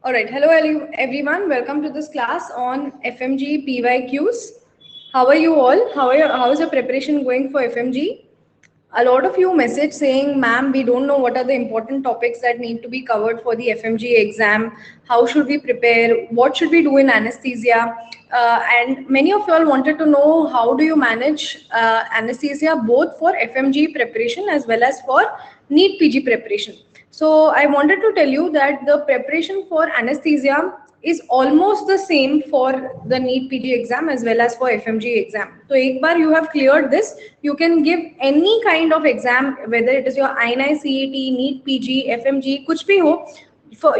All right, hello everyone. Welcome to this class on FMG PYQs. How are you all? How is your preparation going for FMG? A lot of you message saying, "Ma'am, we don't know what are the important topics that need to be covered for the FMG exam. How should we prepare? What should we do in anesthesia?" And many of you all wanted to know how do you manage anesthesia both for FMG preparation as well as for NEET PG preparation. So I wanted to tell you that the preparation for anesthesia is almost the same for the NEET PG exam as well as for FMG exam. So एक बार you have cleared this, you can give any kind of exam, whether it is your INI CET, NEET PG, FMG, कुछ भी हो.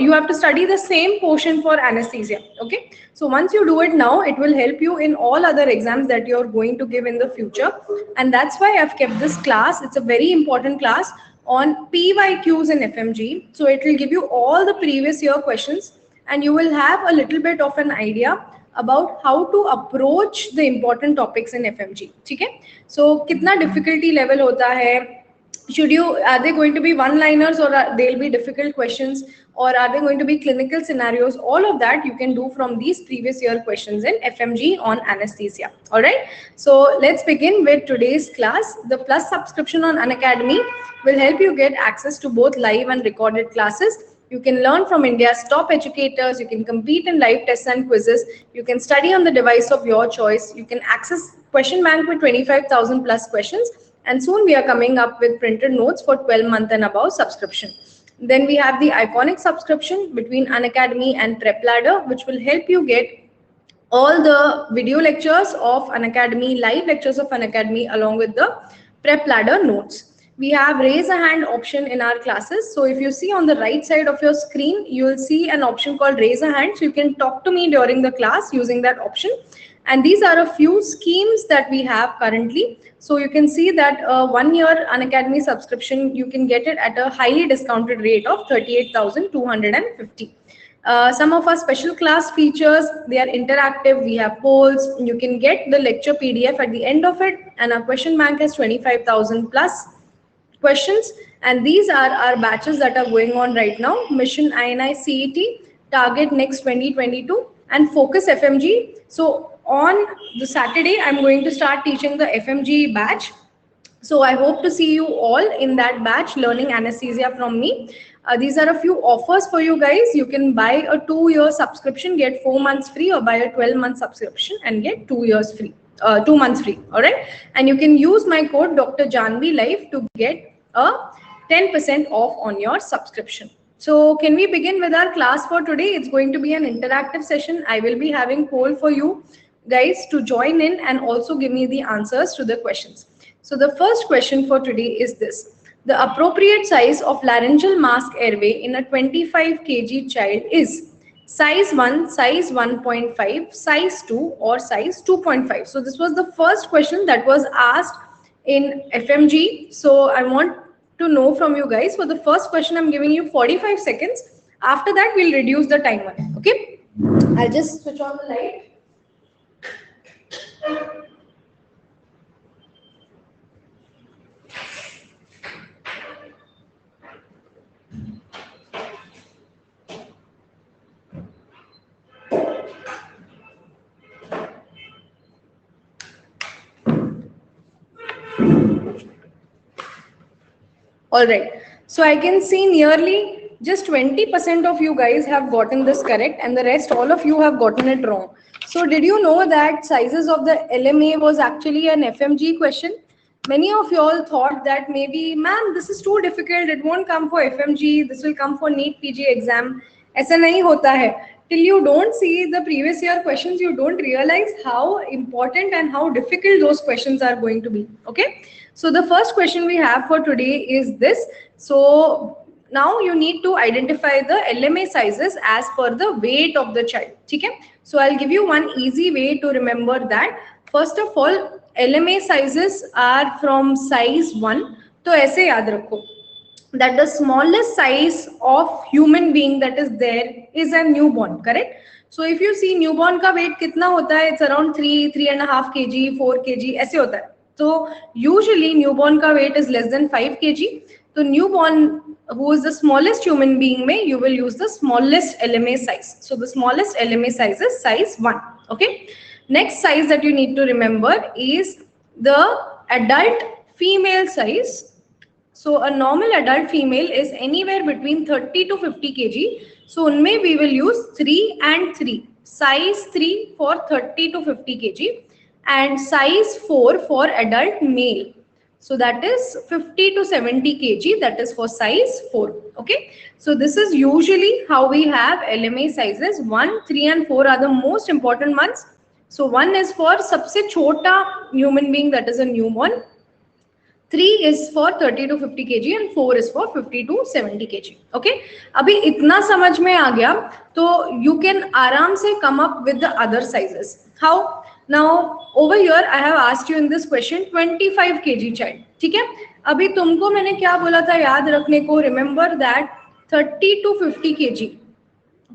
You have to study the same portion for anesthesia. Okay, so once you do it now, it will help you in all other exams that you're going to give in the future, and that's why I've kept this class. It's a very important class on PYQs in FMG. So it will give you all the previous year questions and you will have a little bit of an idea about how to approach the important topics in FMG. ठीक है? So कितना difficulty level होता है? Are they going to be one-liners or they'll be difficult questions, or are they going to be clinical scenarios? All of that you can do from these previous year questions in FMG on anesthesia. All right. So let's begin with today's class. The Plus subscription on Unacademy will help you get access to both live and recorded classes. You can learn from India's top educators. You can compete in live tests and quizzes. You can study on the device of your choice. You can access question bank with 25,000 plus questions. And soon we are coming up with printed notes for 12-month and above subscription. Then we have the iconic subscription between Unacademy and PrepLadder, which will help you get all the video lectures of Unacademy, live lectures of Unacademy, along with the PrepLadder notes. We have raise a hand option in our classes. So if you see on the right side of your screen, you will see an option called raise a hand. So you can talk to me during the class using that option. And these are a few schemes that we have currently. So you can see that 1 year Unacademy subscription, you can get it at a highly discounted rate of 38,250. Some of our special class features, they are interactive. We have polls. You can get the lecture PDF at the end of it. And our question bank has 25,000 plus questions. And these are our batches that are going on right now. Mission INI CET, Target Next 2022, and Focus FMG. So on the Saturday, I'm going to start teaching the FMG batch. So I hope to see you all in that batch learning anesthesia from me. These are a few offers for you guys. You can buy a 2-year subscription, get 4 months free, or buy a 12-month subscription and get 2 years free, 2 months free. All right. And you can use my code Dr. Janvi Life to get a 10% off on your subscription. So can we begin with our class for today? It's going to be an interactive session. I will be having poll for you guys to join in and also give me the answers to the questions. So the first question for today is this. The appropriate size of laryngeal mask airway in a 25 kg child is size 1, size 1.5, size 2, or size 2.5. So this was the first question that was asked in FMG. So I want to know from you guys. For the first question, I'm giving you 45 seconds. After that, we'll reduce the timer. Okay? I'll just switch on the light. All right. So I can see nearly just 20% of you guys have gotten this correct, and the rest, all of you have gotten it wrong. So did you know that sizes of the LMA was actually an FMG question? Many of you all thought that maybe, ma'am, this is too difficult. It won't come for FMG. This will come for NEET PG exam. ऐसा नहीं होता है. Till you don't see the previous year questions, you don't realize how important and how difficult those questions are going to be. Okay. So the first question we have for today is this. So now you need to identify the LMA sizes as per the weight of the child. Okay? So I'll give you one easy way to remember that. First of all, LMA sizes are from size 1. So ऐसे याद रखो that the smallest size of human being that is there is a newborn, correct? So if you see newborn का weight कितना होता है, it's around 3.5 kg, 4 kg ऐसे होता है. So usually newborn का weight is less than 5 kg. तो newborn who is the smallest human being में you will use the smallest LMA size. So the smallest LMA size is size 1. Okay. Next size that you need to remember is the adult female size. So a normal adult female is anywhere between 30 to 50 kg. So unme we will use 3 and 3. Size 3 for 30 to 50 kg and size 4 for adult male. So that is 50 to 70 kg, that is for size 4. Okay. So this is usually how we have LMA sizes. 1, 3 and 4 are the most important ones. So 1 is for सबसे छोटा human being, that is a newborn. 3 is for 30 to 50 kg and 4 is for 50 to 70 kg. Okay. अभी इतना समझ में आ गया तो you can आराम से come up with the other sizes. How? Now over here I have asked you in this question 25 kg child. ठीक है. अभी तुमको मैंने क्या बोला था याद रखने को. Remember that 30 to 50 kg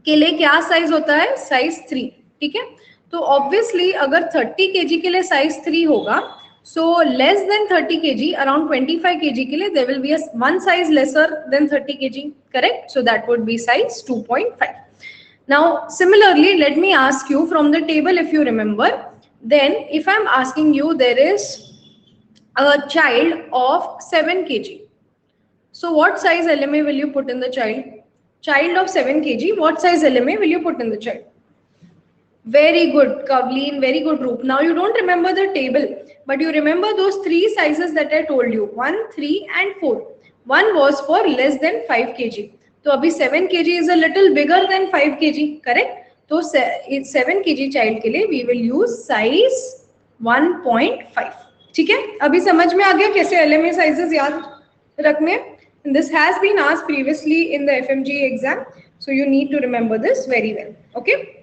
के लिए क्या साइज होता है? साइज 3. ठीक है. तो ऑब्वियसली अगर 30 kg के लिए साइज 3 होगा, so less than 30 kg, around 25 kg के लिए there will be a one size lesser than 30 kg, correct? So that would be size 2.5. Now similarly, let me ask you from the table, if you remember, then if I'm asking you there is a child of 7 kg. So what size LMA will you put in the child? Child of 7 kg, what size LMA will you put in the child? Very good, Kavleen, very good, Roop. Now you don't remember the table, but you remember those 3 sizes that I told you, 1, 3 and 4. 1 was for less than 5 kg. So abhi 7 kg is a little bigger than 5 kg, correct? So 7 kg child के लिए we will use size 1.5. ठीक है. अभी समझ में आ गया कैसे LMA sizes याद रखने. This has been asked previously in the FMG exam, so you need to remember this very well. Okay.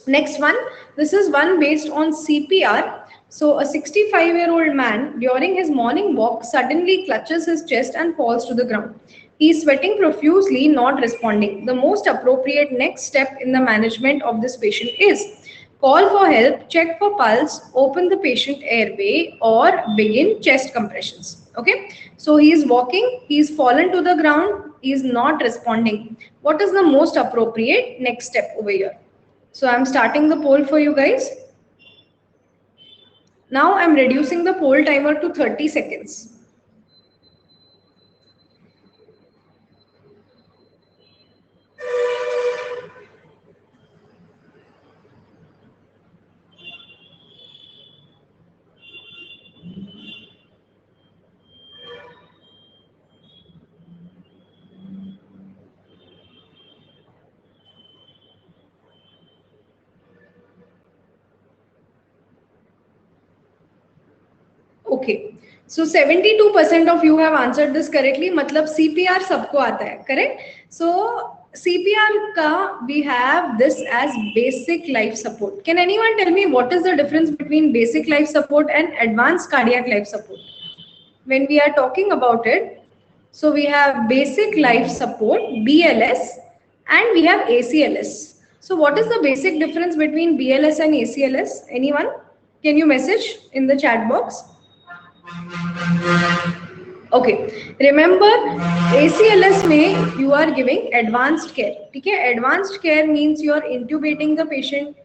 Next one, this is one based on CPR. So a 65-year-old man during his morning walk suddenly clutches his chest and falls to the ground. He is sweating profusely, not responding. The most appropriate next step in the management of this patient is call for help, check for pulse, open the patient airway, or begin chest compressions. Okay. So he is walking, he is fallen to the ground, he is not responding. What is the most appropriate next step over here? So I'm starting the poll for you guys. Now I'm reducing the poll timer to 30 seconds. Okay, so 72% of you have answered this correctly. मतलब CPR सबको आता है, correct? So CPR का we have this as basic life support. Can anyone tell me what is the difference between basic life support and advanced cardiac life support? When we are talking about it, so we have basic life support BLS and we have ACLS. So what is the basic difference between BLS and ACLS? Anyone? Can you message in the chat box? Okay, remember ACLS में you are giving advanced care. ठीक है, advanced care means you are intubating the patient,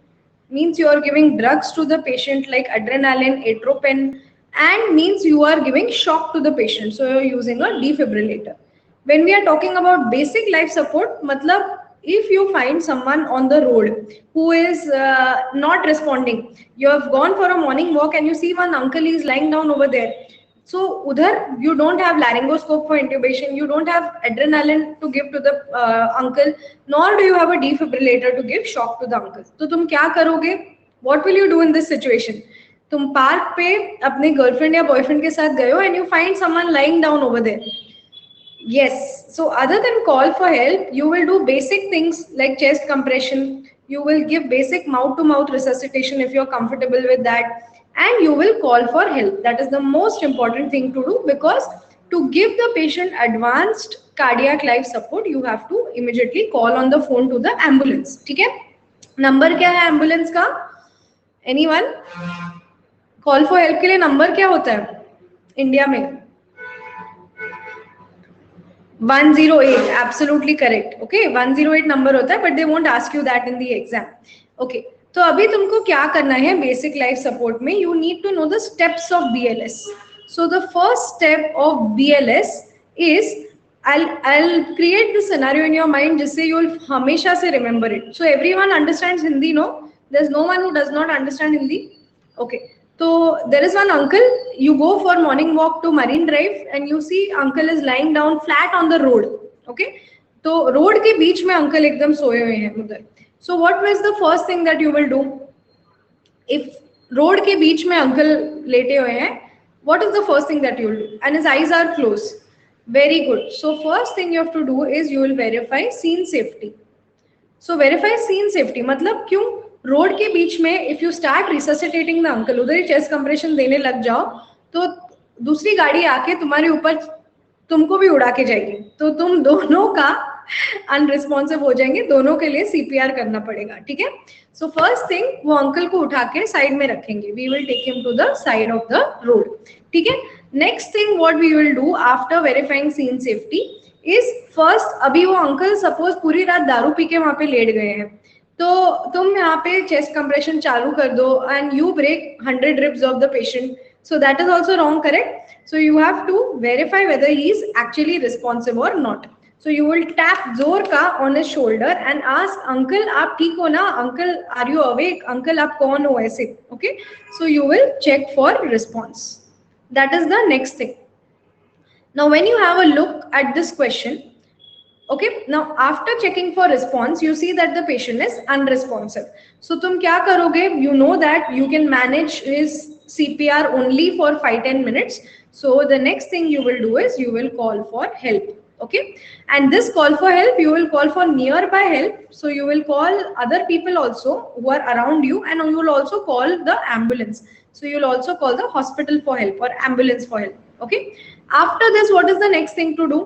means you are giving drugs to the patient like adrenaline, atropine, and means you are giving shock to the patient. So you are using a defibrillator. When we are talking about basic life support, मतलब if you find someone on the road who is not responding, you have gone for a morning walk and you see one uncle is lying down over there. So udhar you don't have laryngoscope for intubation, you don't have adrenaline to give to the uncle, nor do you have a defibrillator to give shock to the uncle. तो तुम क्या करोगे? What will you do in this situation? तुम park पे अपने girlfriend या boyfriend के साथ गए हो and you find someone lying down over there. Yes. So other than call for help, you will do basic things like chest compression. You will give basic mouth-to-mouth resuscitation if you're comfortable with that. And you will call for help. That is the most important thing to do, because to give the patient advanced cardiac life support, you have to immediately call on the phone to the ambulance. ठीक है? Number क्या है ambulance का? Anyone? Call for help के लिए number क्या होता है इंडिया में? 108, absolutely correct. Okay, 108 number होता है, but they won't ask you that in the exam. Okay, तो अभी तुमको क्या करना है basic life support में? You need to know the steps of BLS. So the first step of BLS is I'll create the scenario in your mind जिससे you'll हमेशा से remember it. So everyone understands Hindi, no? There's no one who does not understand Hindi. Okay. So there is one uncle, you go for morning walk to Marine Drive and you see uncle is lying down flat on the road. Okay. तो road के बीच में uncle एकदम सोए हुए हैं उधर. So what was the first thing that you will do? If road के बीच में uncle लेटे हुए हैं, what is the first thing that you will do? And his eyes are closed. Very good. So first thing you have to do is you will verify scene safety. So verify scene safety मतलब क्यों? Road के बीच में if you start resuscitating the uncle, उधर ही chest compression देने लग जाओ तो दूसरी गाड़ी आके तुम्हारे ऊपर तुमको भी उड़ा के जाएगी, तो तुम दोनों का अनरिस्पॉन्सिव हो जाएंगे, दोनों के लिए सीपीआर करना पड़ेगा. ठीक है. सो फर्स्ट थिंग वो अंकल को उठा के साइड में रखेंगे. We will take him to the side of the road. ठीक है. Next thing what we will do after verifying scene safety is first, अभी वो अंकल सपोज पूरी रात दारू पी के वहां पे लेट गए हैं, तो तुम यहाँ पे चेस्ट कंप्रेशन चालू कर दो and you break 100 ribs of the patient. So that is also wrong, correct. So you have to verify whether he is actually responsive और not. So you will tap जोर का on his shoulder and ask uncle आप ठीक हो ना, uncle are you awake, uncle आप कौन हो, ऐसे. Okay. So you will check for response. That is the next thing. Now when you have a look at this question, okay, now after checking for response you see that the patient is unresponsive. So tum kya karoge? You know that you can manage his CPR only for 5-10 minutes. So the next thing you will do is you will call for help. Okay, and this call for help you will call for nearby help. So you will call other people also who are around you, and you will also call the ambulance. So you will also call the hospital for help or ambulance for help. Okay, after this what is the next thing to do?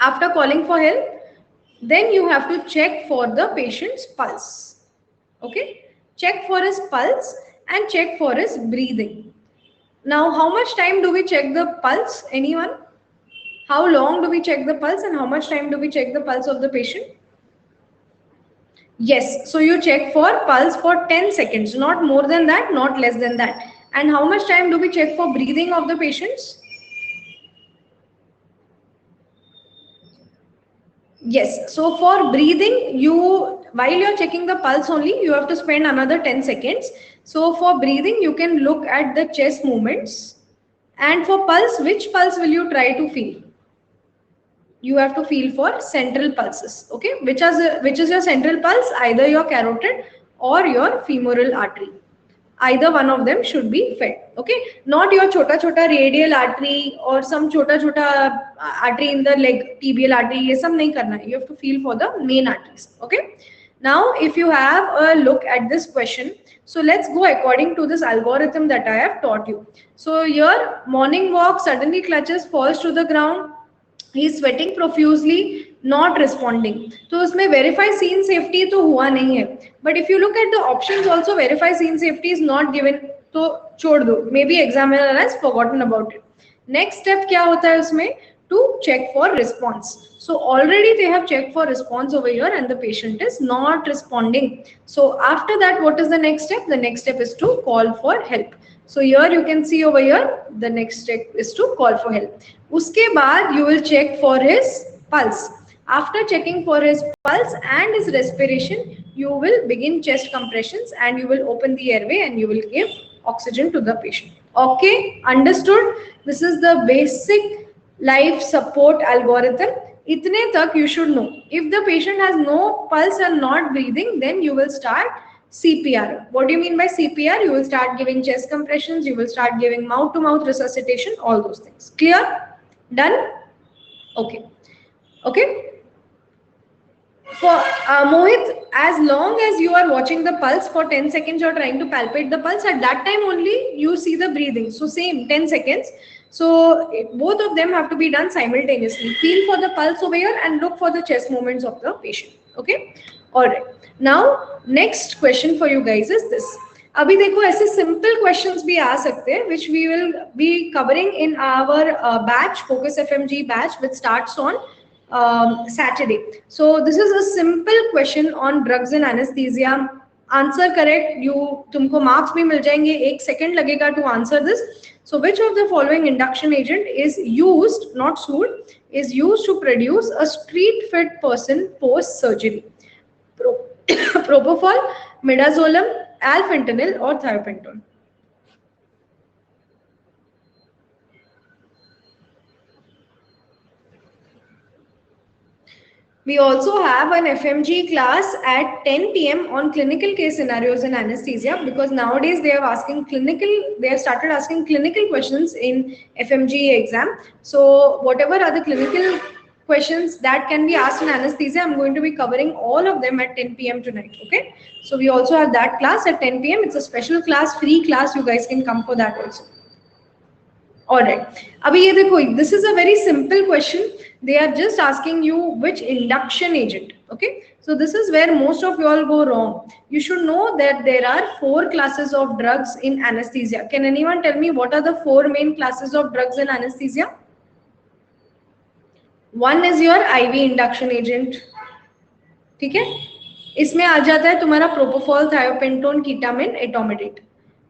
After calling for help, then you have to check for the patient's pulse. Okay, check for his pulse and check for his breathing. Now how much time do we check the pulse? Anyone? How long do we check the pulse and how much time do we check the pulse of the patient? Yes, so you check for pulse for 10 seconds, not more than that, not less than that. And how much time do we check for breathing of the patients? Yes, so for breathing, while you're checking the pulse only, you have to spend another 10 seconds. So for breathing, you can look at the chest movements. And for pulse, which pulse will you try to feel? You have to feel for central pulses. Okay, which is your central pulse? Either your carotid or your femoral artery. Either one of them should be fed. Okay, not your chota radial artery or some chota artery in the leg, tibial artery, ye sab nahi karna hai. You have to feel for the main arteries. Okay, now if you have a look at this question, so let's go according to this algorithm that I have taught you. So your morning walk, suddenly clutches, falls to the ground, he is sweating profusely, not responding. तो उसमें verify scene safety तो हुआ नहीं है. But if you look at the options also, verify scene safety is not given, तो छोड़ दो. Maybe examiner has forgotten about it. Next step क्या होता है उसमें? To check for response. So already they have checked for response over here and the patient is not responding. So after that, what is the next step? The next step is to call for help. So here you can see over here, the next step is to call for help. Uske baad you will check for his pulse. After checking for his pulse and his respiration, you will begin chest compressions and you will open the airway and you will give oxygen to the patient. Okay, understood? This is the basic life support algorithm. Itne tak you should know. If the patient has no pulse and not breathing, then you will start CPR. What do you mean by CPR? You will start giving chest compressions, you will start giving mouth-to-mouth resuscitation, all those things. Clear? Done? Okay. Okay. For Mohit, as long as you are watching the pulse for 10 seconds, you are trying to palpate the pulse. At that time only you see the breathing. So same 10 seconds. So both of them have to be done simultaneously. Feel for the pulse over here and look for the chest movements of the patient. Okay. All right. Now, next question for you guys is this. अभी देखो ऐसे simple questions भी आ सकते हैं which we will be covering in our batch Focus FMG batch which starts on Saturday. So this is a simple question on drugs and anesthesia. Answer correct, तुमको marks भी मिल जाएंगे, 1 second लगेगा to answer this. So which of the following induction agent is used, not sued, is used to produce a street fit person post surgery? Propofol, midazolam, alfentanil or thiopentone? We also have an FMG class at 10 p.m. on clinical case scenarios in anesthesia, because nowadays they have started asking clinical questions in FMG exam. So whatever are the clinical questions that can be asked in anesthesia, I'm going to be covering all of them at 10 p.m. tonight. Okay. So we also have that class at 10 p.m. It's a special class, free class. You guys can come for that also. All right. Abhi ye dekho, this is a very simple question. They are just asking you which induction agent. Okay. So this is where most of you all go wrong. You should know that there are 4 classes of drugs in anesthesia. Can anyone tell me what are the 4 main classes of drugs in anesthesia? One is your IV induction agent. ठीक है. इसमें आ जाता है तुम्हारा propofol, thiopentone, ketamine, etomidate.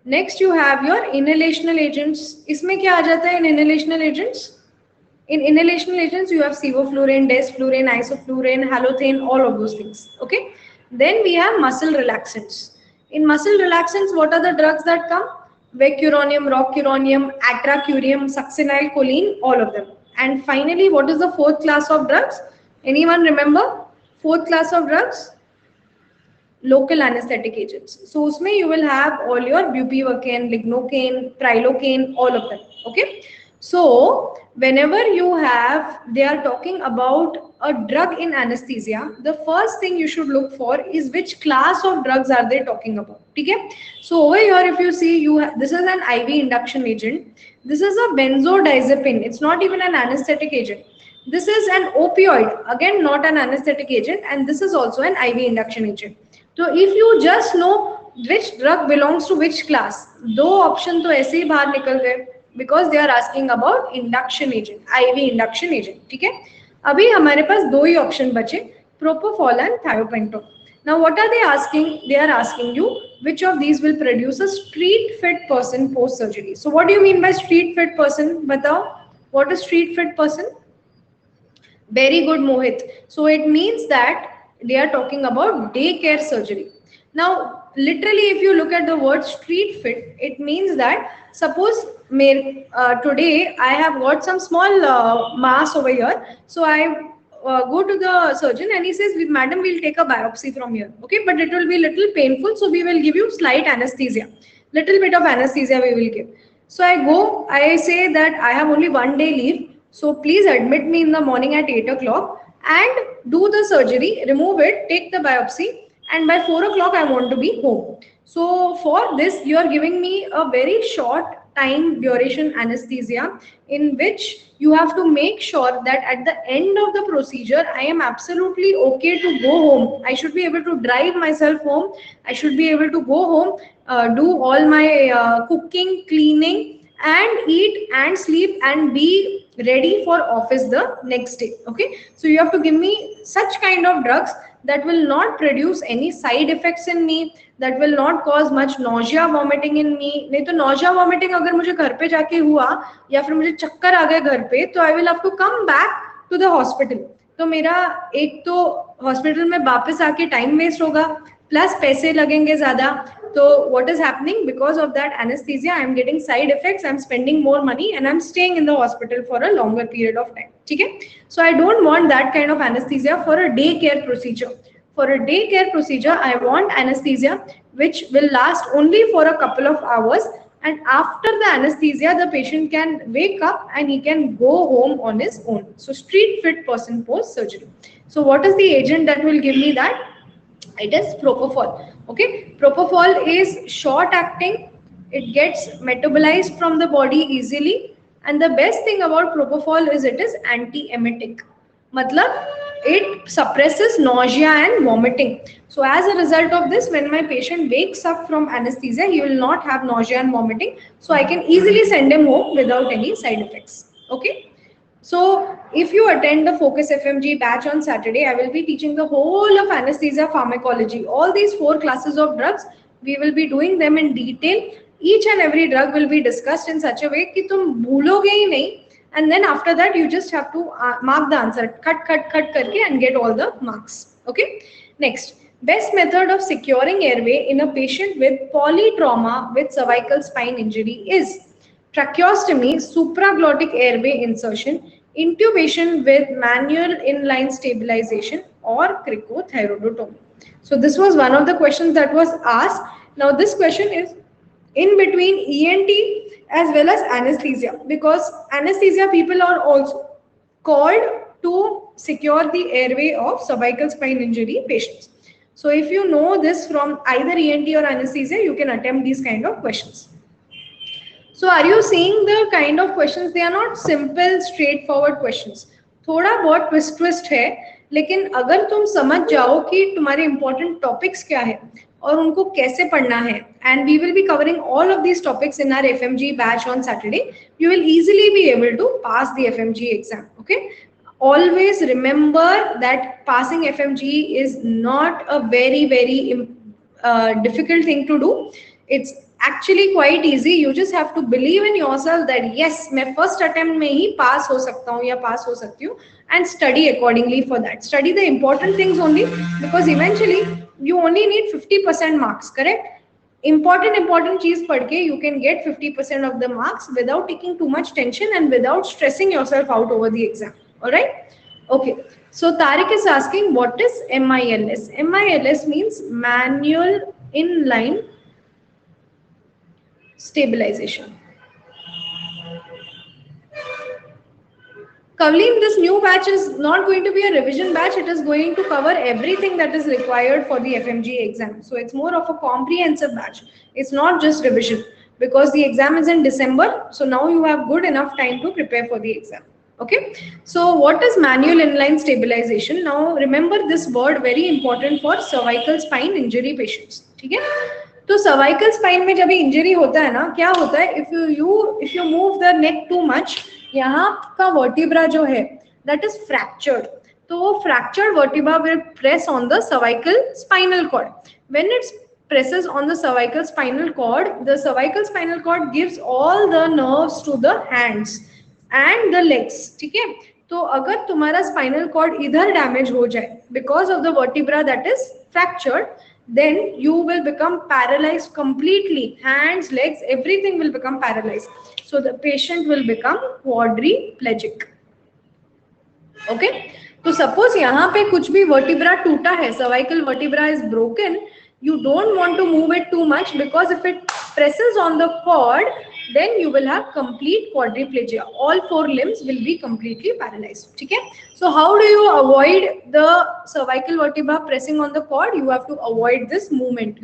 Next you have your inhalational agents. इसमें क्या आ जाता है in inhalational agents? In inhalational agents you have sevoflurane, desflurane, isoflurane, halothane, all of those things. Okay. Then we have muscle relaxants. In muscle relaxants, what are the drugs that come? Vecuronium, rocuronium, atracurium, succinylcholine, all of them. And finally, what is the 4th class of drugs? Anyone remember? 4th class of drugs? Local anesthetic agents. So usme you will have all your bupivacaine, lignocaine, prilocaine, all of them. Okay. So whenever they are talking about a drug in anesthesia, the first thing you should look for is which class of drugs are they talking about. Okay. So over here, if you see, this is an IV induction agent. This is a benzodiazepine. It's not even an anesthetic agent. This is an opioid, again not an anesthetic agent, and this is also an IV induction agent. So if you just know which drug belongs to which class, दो option तो ऐसे ही बाहर निकल गए, because they are asking about induction agent, IV induction agent. ठीक है. अभी हमारे पास 2 ही option बचे, propofol and thiopentone. Now what are they asking? They are asking you which of these will produce a street fit person post surgery. So what do you mean by street fit person? बताओ, what is street fit person? Very good, Mohit. So it means that they are talking about daycare surgery. Now, literally, if you look at the word street fit, it means that suppose today I have got some small mass over here. So I go to the surgeon and he says, madam, we'll take a biopsy from here. Okay, but it will be a little painful. So we will give you slight anesthesia. Little bit of anesthesia we will give. So I say that I have only 1 day leave. So please admit me in the morning at 8 o'clock and do the surgery, remove it, take the biopsy, and by 4 o'clock I want to be home. So for this, you are giving me a very short time duration anesthesia in which you have to make sure that at the end of the procedure, I am absolutely okay to go home. I should be able to drive myself home. I should be able to go home, do all my cooking, cleaning, and eat and sleep and be ready for office the next day. Okay, so you have to give me such kind of drugs that will not produce any side effects in me, that will not cause much nausea vomiting in me. नहीं तो nausea vomiting अगर मुझे घर पे जाके हुआ या फिर मुझे चक्कर आ गए घर पे, तो I will have to come back to the hospital. तो मेरा एक तो हॉस्पिटल में वापस आके टाइम वेस्ट होगा, प्लस पैसे लगेंगे ज्यादा. So what is happening? Because of that anesthesia, I am getting side effects, I am spending more money, and I am staying in the hospital for a longer period of time. Okay? So I don't want that kind of anesthesia for a daycare procedure. For a daycare procedure, I want anesthesia which will last only for a couple of hours, and after the anesthesia, the patient can wake up and he can go home on his own. So street fit person post surgery. So what is the agent that will give me that? It is propofol. Okay, propofol is short acting, it gets metabolized from the body easily, and the best thing about propofol is it is anti-emetic. Matlab, it suppresses nausea and vomiting. So as a result of this, when my patient wakes up from anesthesia, he will not have nausea and vomiting, so I can easily send him home without any side effects. Okay, so if you attend the Focus FMG batch on Saturday, I will be teaching the whole of anesthesia pharmacology. All these 4 classes of drugs, we will be doing them in detail. Each and every drug will be discussed in such a way कि तुम भूलोगे ही नहीं. And then after that, you just have to mark the answer, cut karke and get all the marks. Okay. Next, best method of securing airway in a patient with polytrauma with cervical spine injury is tracheostomy, supraglottic airway insertion, intubation with manual inline stabilization, or cricothyroidotomy. So this was one of the questions that was asked. Now this question is in between ENT as well as anesthesia, because anesthesia people are also called to secure the airway of cervical spine injury patients. So if you know this from either ENT or anesthesia, you can attempt these kind of questions. So are you seeing the kind of questions? They are not simple straightforward questions. थोड़ा बहुत twist है, लेकिन अगर तुम समझ जाओ कि तुम्हारे important topics क्या है और उनको कैसे पढ़ना है, and we will be covering all of these topics in our FMG batch on Saturday, you will easily be able to pass the FMG exam. Okay. Always remember that passing FMG is not a very difficult thing to do. It's actually quite easy. You just have to believe in yourself that yes, मैं first attempt में ही pass हो सकता हूँ या pass हो सकती हूँ, and study accordingly for that. Study the important things only, because eventually you only need 50% marks, correct? Important चीज पढ़ के you can get 50% of the marks without taking too much tension and without stressing yourself out over the exam. All right? Okay. So Tariq is asking, what is MILS? MILS means manual inline stabilization. Kavleen, this new batch is not going to be a revision batch. It is going to cover everything that is required for the FMG exam. So it's more of a comprehensive batch. It's not just revision, because the exam is in December. So now you have good enough time to prepare for the exam. Okay. So what is manual inline stabilization? Now remember this word, very important for cervical spine injury patients. ठीक है? तो cervical spine में जब injury होता है ना, क्या होता है? If you move the neck too much, यहाँ का vertebra जो है, that is fractured. तो वो fractured vertebra will press on the cervical spinal cord. When it presses on the cervical spinal cord gives all the nerves to the hands and the legs. ठीक है? तो अगर तुम्हारा spinal cord इधर damage हो जाए because of the vertebra that is fractured, then you will become paralyzed completely. Hands, legs, everything will become paralyzed. So the patient will become quadriplegic. Okay? तो suppose यहाँ पे कुछ भी vertebra टूटा है, cervical vertebra is broken, you don't want to move it too much, because if it presses on the cord, then you will have complete quadriplegia. All 4 limbs will be completely paralyzed. Okay? So how do you avoid the cervical vertebra pressing on the cord? You have to avoid this movement.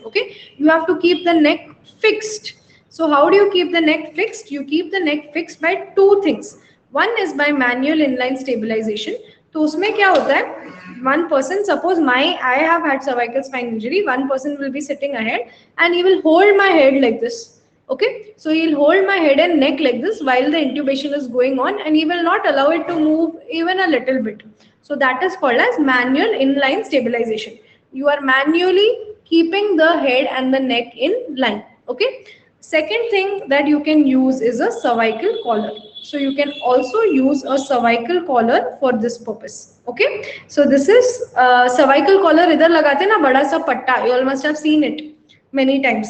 Okay? You have to keep the neck fixed. So how do you keep the neck fixed? You keep the neck fixed by 2 things. One is by manual inline stabilization. तो उसमें क्या होता है? One person, suppose I have had cervical spine injury, one person will be sitting ahead and he will hold my head like this. Okay, so he'll hold my head and neck like this while the intubation is going on, and he will not allow it to move even a little bit. So that is called as manual inline stabilization. You are manually keeping the head and the neck in line. Okay. Second thing that you can use is a cervical collar. So you can also use a cervical collar for this purpose. Okay. So this is cervical collar. इधर लगाते ना बड़ा सा पट्टा. You all must have seen it many times.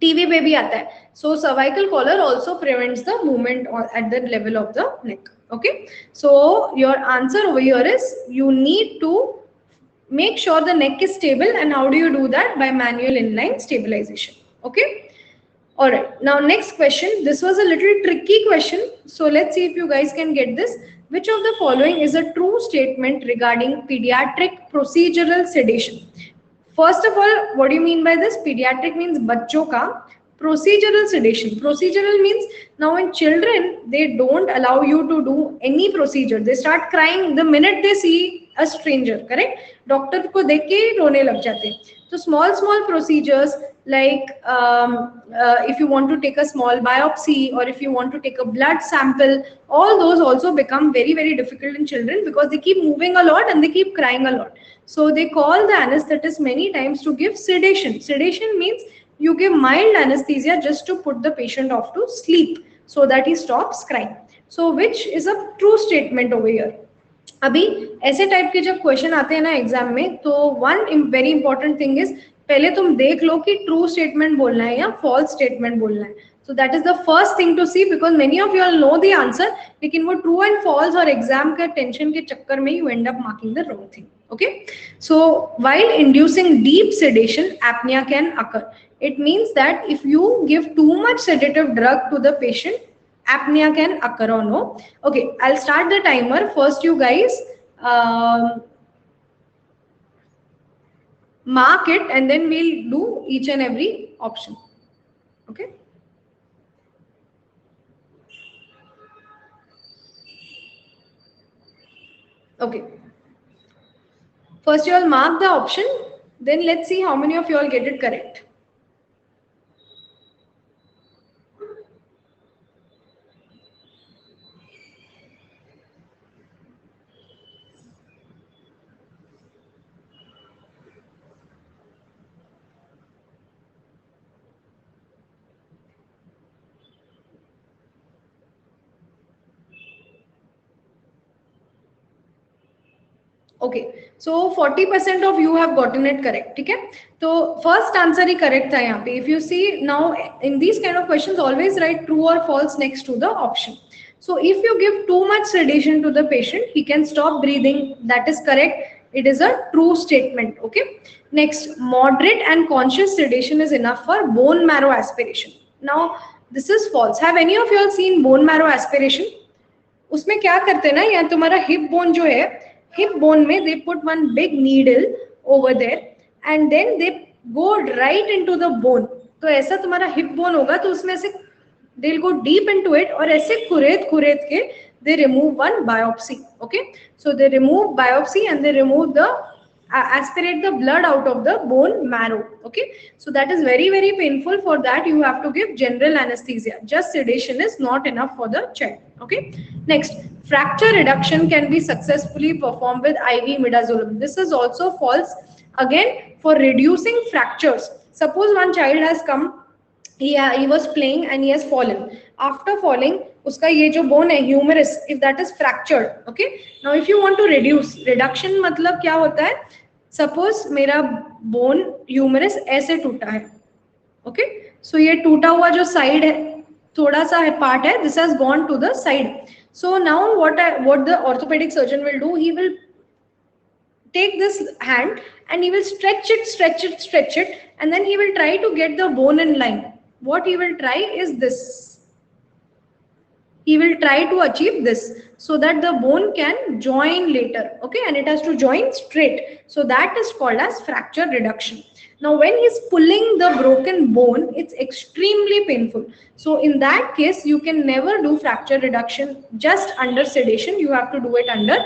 TV पे भी आता है. So cervical collar also prevents the movement at the level of the neck. Okay. So your answer over here is you need to make sure the neck is stable. And how do you do that? By manual inline stabilization. Okay. All right. Now next question. This was a little tricky question. So let's see if you guys can get this. Which of the following is a true statement regarding pediatric procedural sedation? First of all, what do you mean by this? Pediatric means बच्चों का. Procedural sedation. Procedural means now in children, they don't allow you to do any procedure. They start crying the minute they see a stranger, correct? Doctor को देख के ही रोने लग जाते हैं. So small procedures like if you want to take a small biopsy or if you want to take a blood sample, all those also become very difficult in children because they keep moving a lot and they keep crying a lot. So they call the anesthetist many times to give sedation. Sedation means you give mild anesthesia just to put the patient off to sleep so that he stops crying. So which is a true statement over here. अभी ऐसे type के जब question आते हैं ना exam में, तो one very important thing is पहले तुम देख लो कि ट्रू स्टेटमेंट बोलना है या फॉल्स स्टेटमेंट बोलना है. So that is the first thing to see because many of you all know the answer, लेकिन वो ट्रू एंड फॉल्स और एग्जाम के टेंशन के चक्कर में you end up marking the wrong thing. Okay, so while inducing deep sedation, apnea can occur. It means that if you give too much sedative drug to the patient, apnea can occur or no. Okay, I'll start the timer. First you guys mark it and then we'll do each and every option. Okay. Okay. First you all mark the option, then let's see how many of you all get it correct. Okay, so 40% of you have gotten it correct. ठीक है, तो first answer ही correct था यहाँ पे. If you see now in these kind of questions always write true और false next to the option. So if you give too much sedation to the patient, he can stop breathing. That is correct. It is a true statement. Okay. Next, moderate and conscious sedation is enough for bone marrow aspiration. Now, this is false. Have any of you all seen bone marrow aspiration? उसमें क्या करते हैं ना, या तुम्हारा hip bone जो है, hip bone में they put one big needle over there and then they go right into the bone. तो ऐसा तुम्हारा hip bone होगा तो उसमें से they'll go deep into it और ऐसे खुरेद के they remove one biopsy. Okay, so they remove biopsy and they remove the aspirate the blood out of the bone marrow. Okay, so that is very painful. For that you have to give general anesthesia. Just sedation is not enough for the child. Okay, next, fracture reduction can be successfully performed with IV midazolam. This is also false. Again, for reducing fractures, suppose one child has come, he was playing and he has fallen. After falling, उसका ये जो bone है humerus, if that is fractured, okay. Now if you want to reduction मतलब क्या होता है? Suppose मेरा bone humerus ऐसे टूटा है, okay. So ये टूटा हुआ जो side है, थोड़ा सा part है, this has gone to the side. So now what the orthopedic surgeon will do? He will take this hand and he will stretch it, and then he will try to get the bone in line. What he will try is this. He will try to achieve this so that the bone can join later. Okay, and it has to join straight. So that is called as fracture reduction. Now, when he's pulling the broken bone, it's extremely painful. So in that case, you can never do fracture reduction just under sedation. You have to do it under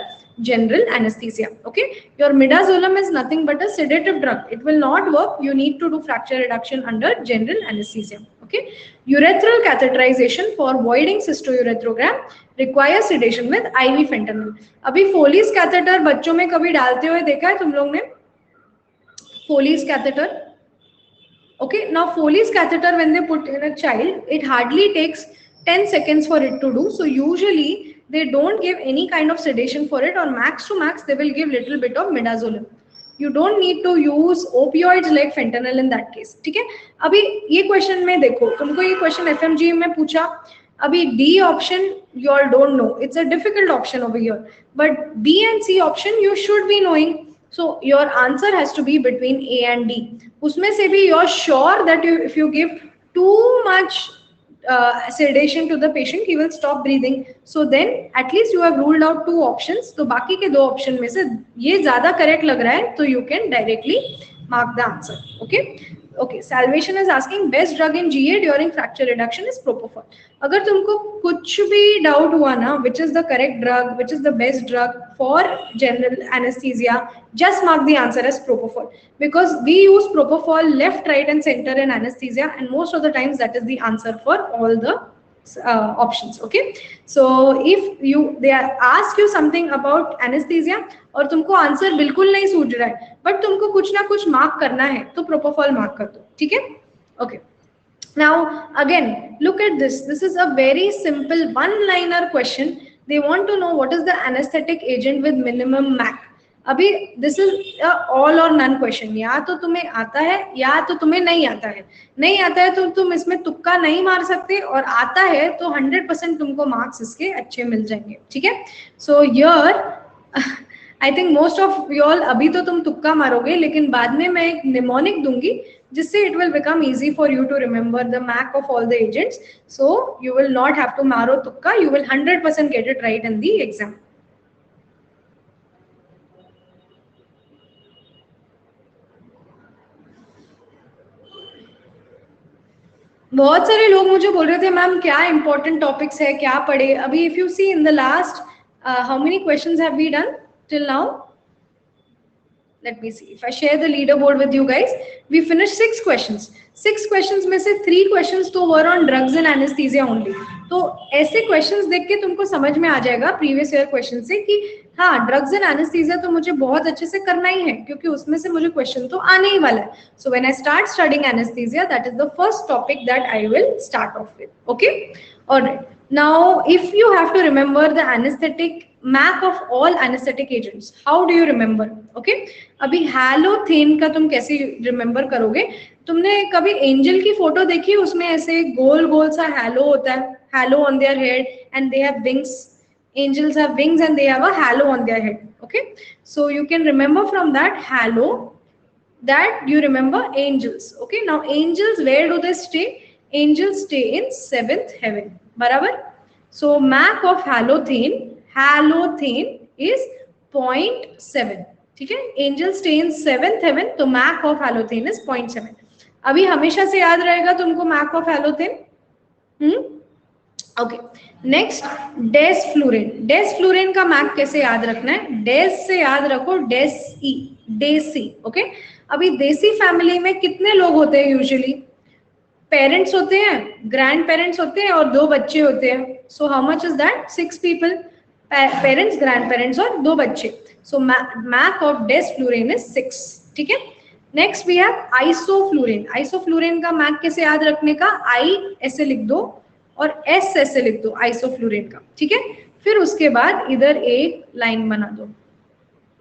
general anesthesia. Okay, your midazolam is nothing but a sedative drug. It will not work. You need to do fracture reduction under general anesthesia. Okay, urethral catheterization for voiding cystourethrogram requires sedation with IV fentanyl. अभी Foley's catheter बच्चों में कभी डालते हुए देखा है तुम लोग ने? Foley's catheter. Okay, now Foley's catheter when they put in a child, it hardly takes 10 seconds for it to do. So usually they don't give any kind of sedation for it, or max to max they will give little bit of midazolam. You don't need to use opioids like fentanyl in that case. ठीक है, अभी ये question में देखो, तुमको ये question FMG में पूछा, अभी D option you all don't know. It's a difficult option over here, but B and C option you should be knowing. So your answer has to be between A and D. उसमें से भी you're sure that if you give too much sedation to the patient, he will stop breathing. So then at least you have ruled out 2 options. तो बाकी के 2 option में से ये ज़्यादा correct लग रहा है, तो you can directly mark the answer. Okay. Okay, salvation is asking best drug in GA during fracture reduction is propofol. अगर तुमको कुछ भी doubt हुआ ना, which is the correct drug, which is the best drug for general anesthesia, just mark the answer as propofol, because we use propofol left, right, and center in anesthesia, and most of the times that is the answer for all the options. Okay, so if they ask you something about anesthesia और तुमको answer बिल्कुल नहीं सूझ रहा है, but तुमको कुछ ना कुछ मार्क करना है, तो प्रोपोफॉल मार्क कर दो. ठीक है. Okay, now again look at this. This is a very simple one liner question. They want to know what is the anesthetic agent with minimum MAC. अभी दिस इज ऑल और none question. या तो तुम्हें आता है या तो तुम्हें नहीं आता है. नहीं आता है तो तुम इसमें तुक्का नहीं मार सकते, और आता है तो 100% तुमको मार्क्स इसके अच्छे मिल जाएंगे. ठीक है. So here I think most of you all अभी तो तुम तुक्का मारोगे, लेकिन बाद में मैं एक निमोनिक दूंगी जिससे it will become easy for you to remember the MAC of all the agents. So you will not have to मारो तुक्का, you will 100% get it right in the exam. बहुत सारे लोग मुझे बोल रहे थे मैम क्या इंपॉर्टेंट टॉपिक्स है, क्या पढ़े. अभी if you see in the last how many questions have we done till now? Let me see. If I share the leaderboard with you guys, we finished 6 questions. 6 questions में से 3 questions तो were on drugs and anesthesia only. तो ऐसे questions देख के तुमको समझ में आ जाएगा previous year question से कि हाँ drugs and anesthesia तो मुझे बहुत अच्छे से करना ही है, क्योंकि उसमें से मुझे question तो आने ही वाला है. So when I start studying anesthesia, that is the first topic that I will start off with. Okay? Alright. Now, if you have to remember the anesthetic MAC of all anesthetic agents, how do you remember? Okay, अभी हैलोथेन का तुम कैसे remember करोगे? तुमने कभी angel की photo देखी? उसमें ऐसे गोल गोल सा हैलो होता है, hello on their head and they have wings. Angels have wings and they have a halo on their head. Okay, so you can remember from that halo that you remember angels. Okay, now angels, where do they stay? Angels stay in 7th heaven. बराबर. So MAC of halothane is 0.7. ठीक है. Angels stay in 7th heaven, तो MAC of halothane is 0.7. अभी हमेशा से याद रहेगा तुमको MAC of halothane. Okay, next desflurane. Desflurane का मैक कैसे याद रखना है? डेस से याद रखो डेसी, डेसी. ओके, अभी देसी फैमिली में कितने लोग होते हैं यूजुअली? पेरेंट्स होते हैं, ग्रैंड पेरेंट्स होते हैं और 2 बच्चे होते हैं. So how much is that? 6 people, parents, grand parents और 2 बच्चे. So MAC of desflurane is 6. ठीक है. Next we have isoflurane. Isoflurane का मैक कैसे याद रखने का? आई ऐसे लिख दो और एस ऐसे लिख दो आइसोफ्लूरेन का. ठीक है. फिर उसके बाद इधर एक लाइन बना दो,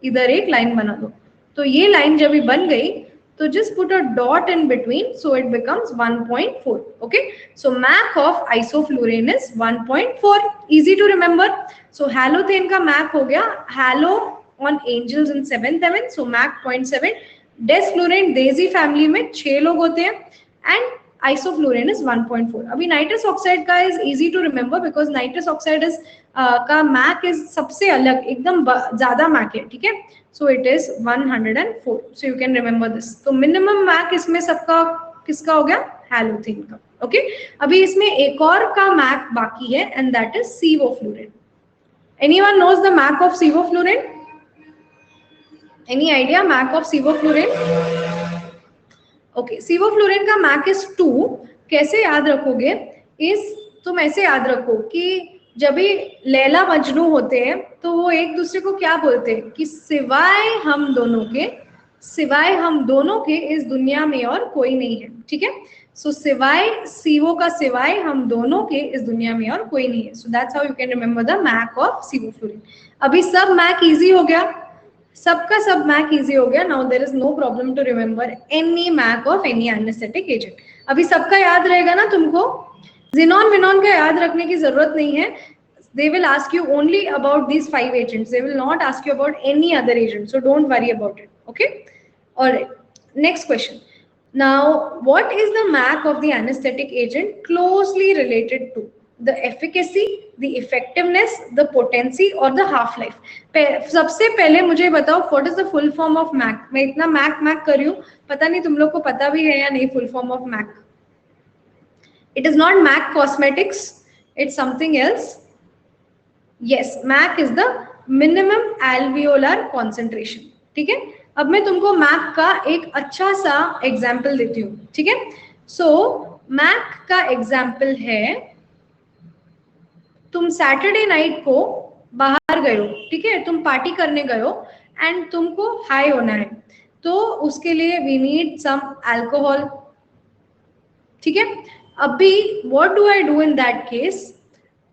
इधर एक लाइन बना दो. तो ये लाइन जब भी बन गई तो just put a dot in between, so it becomes 1.4. Okay, so MAC of isoflurane is 1.4. Easy to remember. So halothane का MAC हो गया, halo on angels in 7th heaven, so MAC 0.7. desflurane daisy family में 6 लोग होते हैं and isoflurane is 1.4. अभी nitrous oxide का is easy to remember because nitrous oxide is का MAC is सबसे अलग, एकदम ज्यादा MAC है. ठीक है. So it is 104. So you can remember this. तो minimum MAC इसमें सबका किसका हो गया? halothane का. Okay. अभी इसमें एक और का MAC बाकी है and that is sevoflurane. Anyone knows the MAC of sevoflurane? Any idea MAC of sevoflurane? Okay, sevoflurane का MAC is 2. कैसे याद रखोगे? इस तुम ऐसे याद रखो कि जब भी लैला मजनू होते हैं तो वो एक दूसरे को क्या बोलते हैं कि सिवाय हम दोनों के इस दुनिया में और कोई नहीं है. ठीक है. सो सिवाय सीवो का सिवाय हम दोनों के इस दुनिया में और कोई नहीं है. So that's how you can remember the MAC of sevoflurane. अभी सब मैक इजी हो गया, सबका सब मैक इजी हो गया. Now there is no problem to remember any MAC of any anaesthetic agent. अभी सबका याद रहेगा ना तुमको. Xenon Vinon का याद रखने की जरूरत नहीं है. They will ask you only about these 5 agents. They will not ask you about any other agent. So don't worry about it. Okay. All right. Next question. Now, what is the MAC of the anesthetic agent closely related to? the efficacy, the effectiveness, the potency or the half life. सबसे पहले मुझे बताओ what is the full form of MAC? मैं इतना MAC कर रही हूँ, पता नहीं तुम लोग को पता भी है या नहीं full form of MAC. It is not MAC Cosmetics, it's something else. Yes, MAC is the minimum alveolar concentration. ठीक है, अब मैं तुमको MAC का एक अच्छा सा एग्जाम्पल देती हूँ. ठीक है, सो MAC का एग्जाम्पल है, तुम सैटरडे नाइट को बाहर गए हो, ठीक है, तुम पार्टी करने गए हो एंड तुमको हाई होना है, तो उसके लिए वी नीड सम अल्कोहल. ठीक है, अभी what do I do in that case?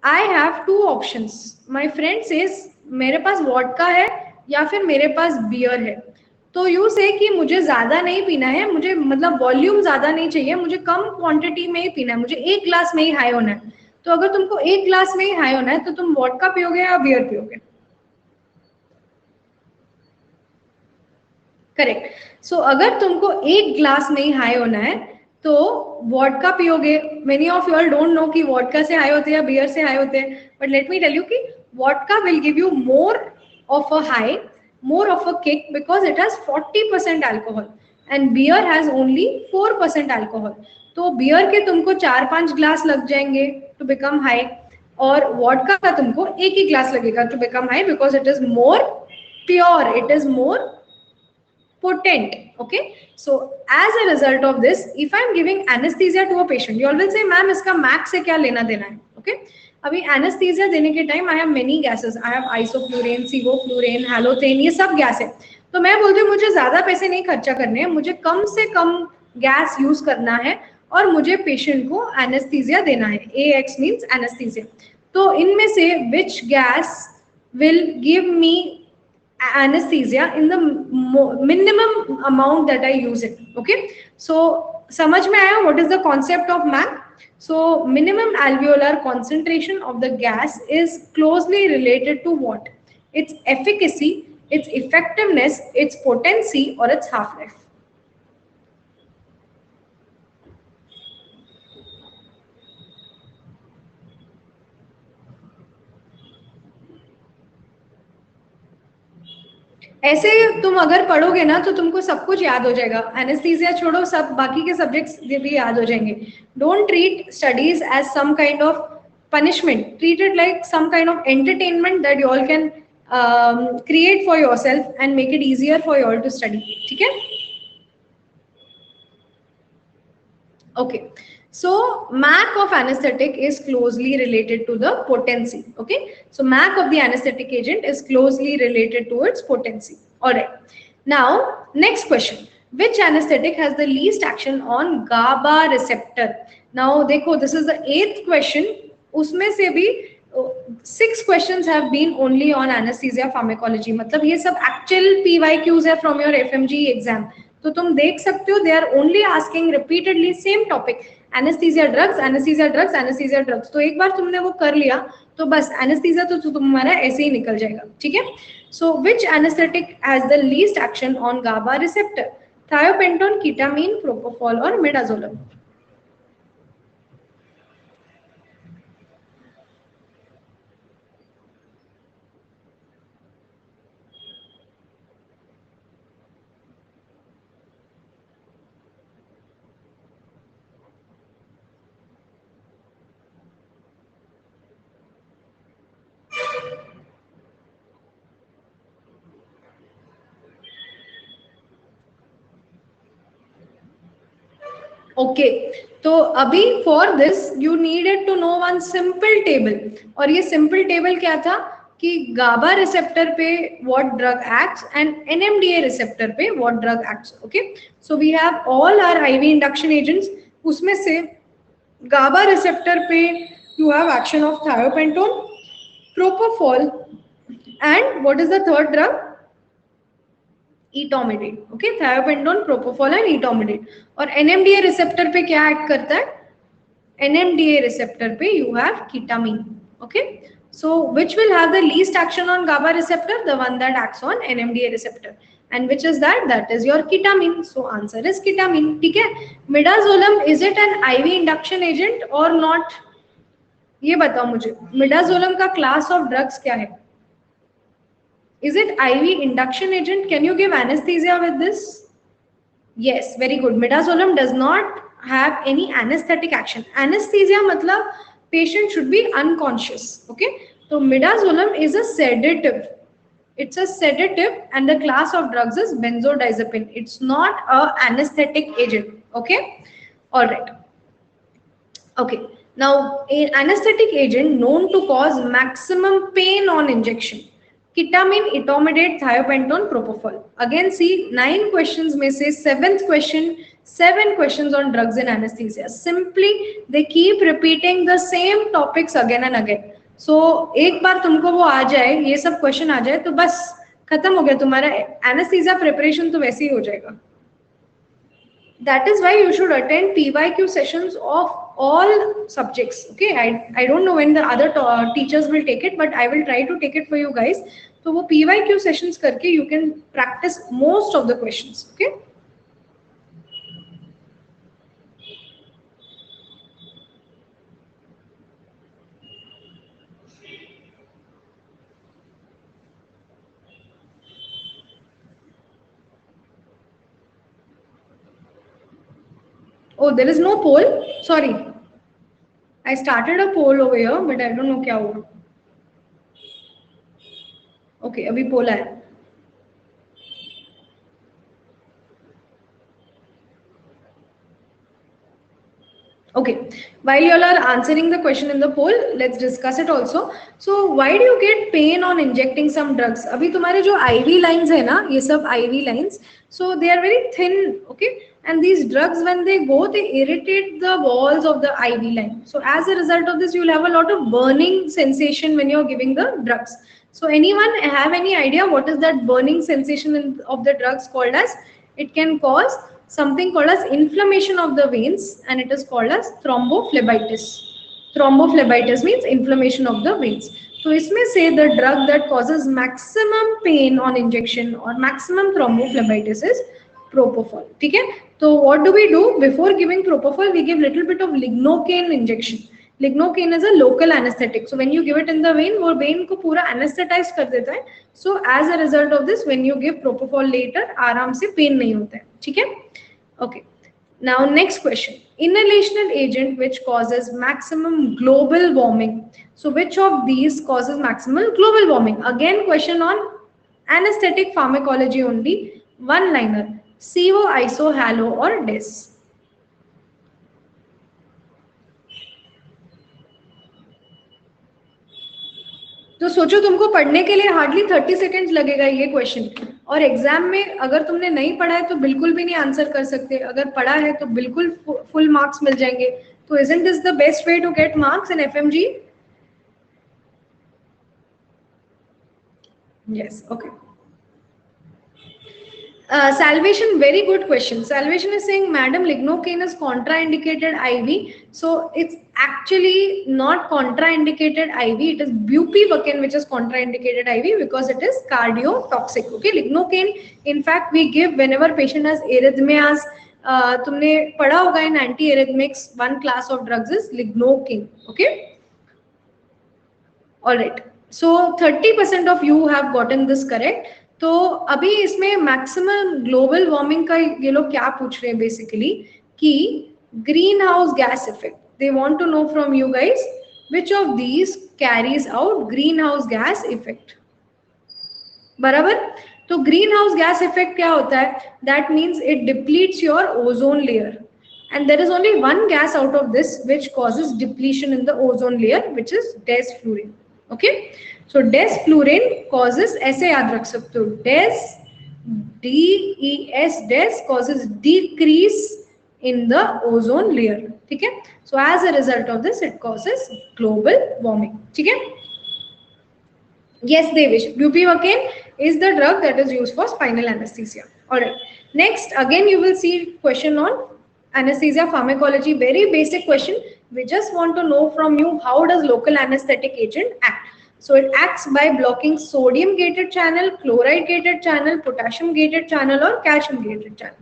I have two options. My friend says मेरे पास वोडका है या फिर मेरे पास बियर है. तो यू से कि मुझे ज्यादा नहीं पीना है, मुझे मतलब वॉल्यूम ज्यादा नहीं चाहिए, मुझे कम क्वांटिटी में ही पीना है, मुझे एक ग्लास में ही हाई होना है. तो अगर तुमको एक ग्लास में ही हाई होना है तो तुम वोडका पियोगे या बियर पियोगे? करेक्ट. सो अगर तुमको एक ग्लास में ही हाई होना है तो वोडका पियोगे. Many of you all don't know कि वोडका से हाई होते हैं या बियर से हाई होते हैं, but let me tell you कि vodka will give you more of a high, more of a kick because it has 40% alcohol and beer has only 4% alcohol. तो बियर के तुमको 4-5 ग्लास लग जाएंगे to become high और vodka का तुमको एक ही ग्लास लगेगा to become high because it is more pure, it is more potent. Okay, so as a result of this, if I am giving anesthesia to a patient, you all will say ma'am इसका MAC से क्या लेना देना है? Okay, अभी anaesthesia देने के time I have many gases, I have isoflurane, sevoflurane, halothane, ये सब गैस है. तो मैं बोलती हूँ मुझे ज्यादा पैसे नहीं खर्चा करने हैं, मुझे कम से कम गैस यूज करना है और मुझे पेशेंट को एनेस्थीसिया देना है. AX means anaesthesia. तो इनमें से which gas will give me anesthesia in the minimum amount that I use it. Okay, so समझ में आया what is the concept of MAC? So minimum alveolar concentration of the gas is closely related to what? Its efficacy, its effectiveness, its potency or its half-life. ऐसे तुम अगर पढ़ोगे ना तो तुमको सब कुछ याद हो जाएगा. एनेस्थीसिया छोड़ो, सब बाकी के सब्जेक्ट्स भी याद हो जाएंगे. Don't treat studies as some kind of punishment, treat it like some kind of entertainment that you all can create for yourself and make it easier for you all to study. ठीक है? Okay, so MAC of anesthetic is closely related to the potency. Okay, so MAC of the anesthetic agent is closely related to its potency. All right, now next question, which anesthetic has the least action on GABA receptor? Now देखो, this is the 8th question. उसमें से भी 6 questions have been only on anesthesia pharmacology. मतलब ये सब actual PYQs है from your FMG exam. तो तुम देख सकते हो, they are only asking repeatedly same topic, anesthesia drugs, anesthesia drugs, anesthesia drugs. तो एक बार तुमने वो कर लिया तो बस anesthesia तो तुम्हारा ऐसे ही निकल जाएगा. ठीक है, so which anesthetic has the least action on GABA receptor? Thiopentone, ketamine, propofol or midazolam? Okay, तो अभी for this you needed to know one simple table. और ये सिंपल टेबल क्या था कि गाबा रिसेप्टर पे what drug acts and NMDA receptor पे what drug acts. Okay, so we have all our IV induction agents. उसमें से GABA receptor पे you have action of thiopentone, propofol and what is the third drug? Etomidate. Okay, thiopentone, propofol and etomidate. और NMDA receptor पे क्या act करता है? NMDA receptor पे you have ketamine. Okay, so which will have the least action on GABA receptor? The one that acts on NMDA receptor. And which is that? That is your ketamine. So answer is ketamine. ठीक है, midazolam, is it an IV induction agent और not? ये बताओ मुझे, midazolam का class of drugs क्या है? Is it IV induction agent? Can you give anesthesia with this? Yes, very good. Midazolam does not have any anesthetic action. Anesthesia matlab patient should be unconscious. Okay. So midazolam is a sedative. It's a sedative and the class of drugs is benzodiazepine. It's not a anesthetic agent. Okay. All right. Okay. Now, an anesthetic agent known to cause maximum pain on injection. Ketamine, etomidate, thiopentone, propofol. Again, see 9 questions may say 7th question, 7 questions on drugs in anesthesia. Simply, they keep repeating the same topics again and again. So, एक बार तुमको वो आ जाए, ये सब question आ जाए तो बस खत्म हो गया तुम्हारा एनेस्थीसिया प्रिपरेशन तो वैसे ही हो जाएगा. That is why you should attend PYQ sessions of all subjects. Okay, I don't know when the other teachers will take it, but I will try to take it for you guys. So वो PYQ sessions करके you can practice most of the questions. Okay. Oh, there is no poll. Sorry, I started a poll over here, but I don't know क्या हुआ. Okay, अभी poll आया. Okay, while you all are answering the question in the poll, let's discuss it also. So why do you get pain on injecting some drugs? अभी तुम्हारे जो IV lines है ना, ये सब IV lines, so they are very thin, okay? And these drugs, when they go, they irritate the walls of the IV line. So as a result of this, you'll have a lot of burning sensation when you're giving the drugs. So anyone have any idea what is that burning sensation of the drugs called as? It can cause something called as inflammation of the veins, and it is called as thrombophlebitis. Thrombophlebitis means inflammation of the veins. So इसमें से the drug that causes maximum pain on injection or maximum thrombophlebitis is propofol. ठीक है? So what do we do before giving propofol? We give little bit of lignocaine injection. Lignocaine is a local anesthetic. So when you give it in the vein, वो vein को पूरा anesthetize कर देता है. So as a result of this, when you give propofol later, आराम से pain नहीं होता है. ठीक है? Okay. Now next question. Inhalational agent which causes maximum global warming. So which of these causes maximum global warming? Again question on anesthetic pharmacology only. One liner. CO, iso, halo or des. तो सोचो तुमको पढ़ने के लिए hardly 30 seconds लगेगा ये question, और exam में अगर तुमने नहीं पढ़ा है तो बिल्कुल भी नहीं आंसर कर सकते, अगर पढ़ा है तो बिल्कुल फुल मार्क्स मिल जाएंगे. तो isn't this the best way to get marks in FMG? Yes, okay. Salvation, very good question. Salvation is saying, Madam, lignocaine is contraindicated IV. So it's actually not contraindicated IV. It is bupivacaine which is contraindicated IV because it is cardiotoxic. Okay, lignocaine, in fact, we give whenever patient has arrhythmias. तुमने पढ़ा होगा in antiarrhythmics, one class of drugs is lignocaine. Okay. All right. So 30% of you have gotten this correct. तो अभी इसमें maximum global warming का ये लोग क्या पूछ रहे हैं बेसिकली कि green house gas effect. They want to know from you guys which of these carries out green house gas effect. बराबर. तो ग्रीन हाउस गैस इफेक्ट क्या होता है? That means it depletes your ozone layer, and there is only one gas out of this which causes depletion in the ozone layer, which is desflurane. Okay, so desflurane causes, ऐसे याद रख सकते हो, des causes decrease in the ozone layer. ठीक है? So as a result of this, it causes global warming. ठीक है? Yes, Devish. Bupivacaine is the drug that is used for spinal anesthesia. All right. Next, again, you will see question on anesthesia pharmacology. Very basic question. We just want to know from you, how does local anesthetic agent act? So it acts by blocking sodium gated channel, chloride gated channel, potassium gated channel or calcium gated channel.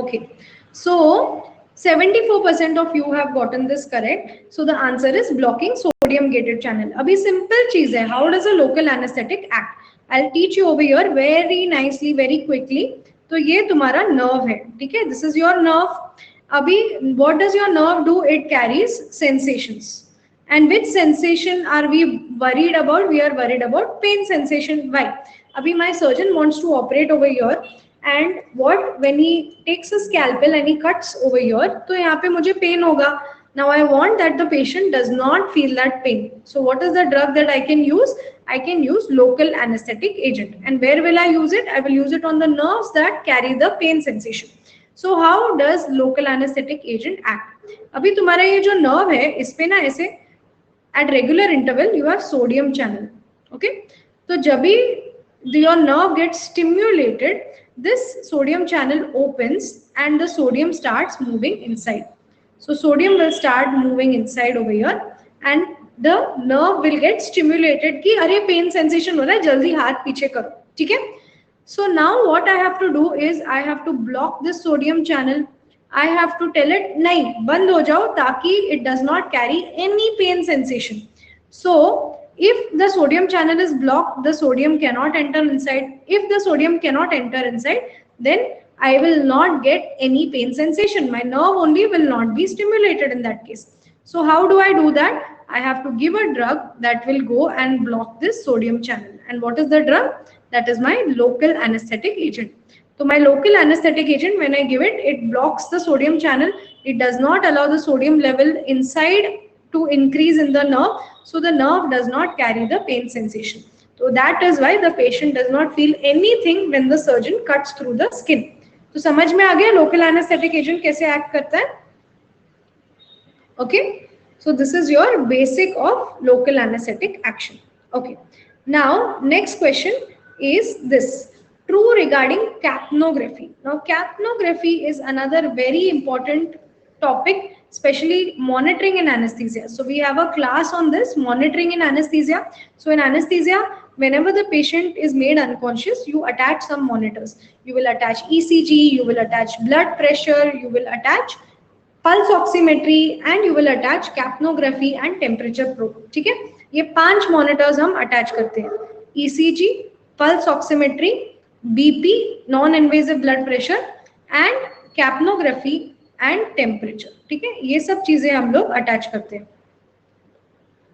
Okay, so 74% of you have gotten this correct. So the answer is blocking sodium gated channel. अभी simple चीज है. How does a local anesthetic act? I'll teach you over here very nicely, very quickly. तो ये तुम्हारा nerve है, ठीक है? This is your nerve. अभी what does your nerve do? It carries sensations. And which sensation are we worried about? We are worried about pain sensation. Why? Abhi my surgeon wants to operate over here, and what when he takes a scalpel and he cuts over here, तो यहाँ पे मुझे pain होगा. Now I want that the patient does not feel that pain. So what is the drug that I can use? I can use local anesthetic agent. And where will I use it? I will use it on the nerves that carry the pain sensation. So how does local anesthetic agent act? अभी तुम्हारा ये जो nerve है, इस पे ना ऐसे at regular interval you have sodium channel. Okay, so जब भी your nerve gets stimulated, this sodium channel opens and the sodium starts moving inside. So sodium will start moving inside over here and the nerve will get stimulated कि अरे pain sensation हो रहा है, जल्दी हाथ पीछे करो, ठीक है? So now what I have to do is I have to block this sodium channel. I have to tell it नहीं बंद हो जाओ ताकि it does not carry any pain sensation. So if the sodium channel is blocked, the sodium cannot enter inside. If the sodium cannot enter inside, then I will not get any pain sensation. My nerve only will not be stimulated in that case. So how do I do that? I have to give a drug that will go and block this sodium channel. And what is the drug? That is my local anesthetic agent. So my local anesthetic agent, when I give it, it blocks the sodium channel. It does not allow the sodium level inside to increase in the nerve. So the nerve does not carry the pain sensation. So that is why the patient does not feel anything when the surgeon cuts through the skin. तो समझ में आ गया local anesthetic agent कैसे act करता है? Okay, so this is your basic of local anesthetic action. Okay, now next question is this. True regarding capnography. Now capnography is another very important topic, especially monitoring in anesthesia. So we have a class on this, monitoring in anesthesia. So in anesthesia, whenever the patient is made unconscious, you attach some monitors. You will attach ECG, you will attach blood pressure, you will attach pulse oximetry, and you will attach capnography and temperature probe. ठीक है? ये 5 monitors हम attach करते हैं. ECG, pulse oximetry, BP, non-invasive blood pressure, and capnography and temperature. ठीक है? ये सब चीजें हम लोग attach करते हैं.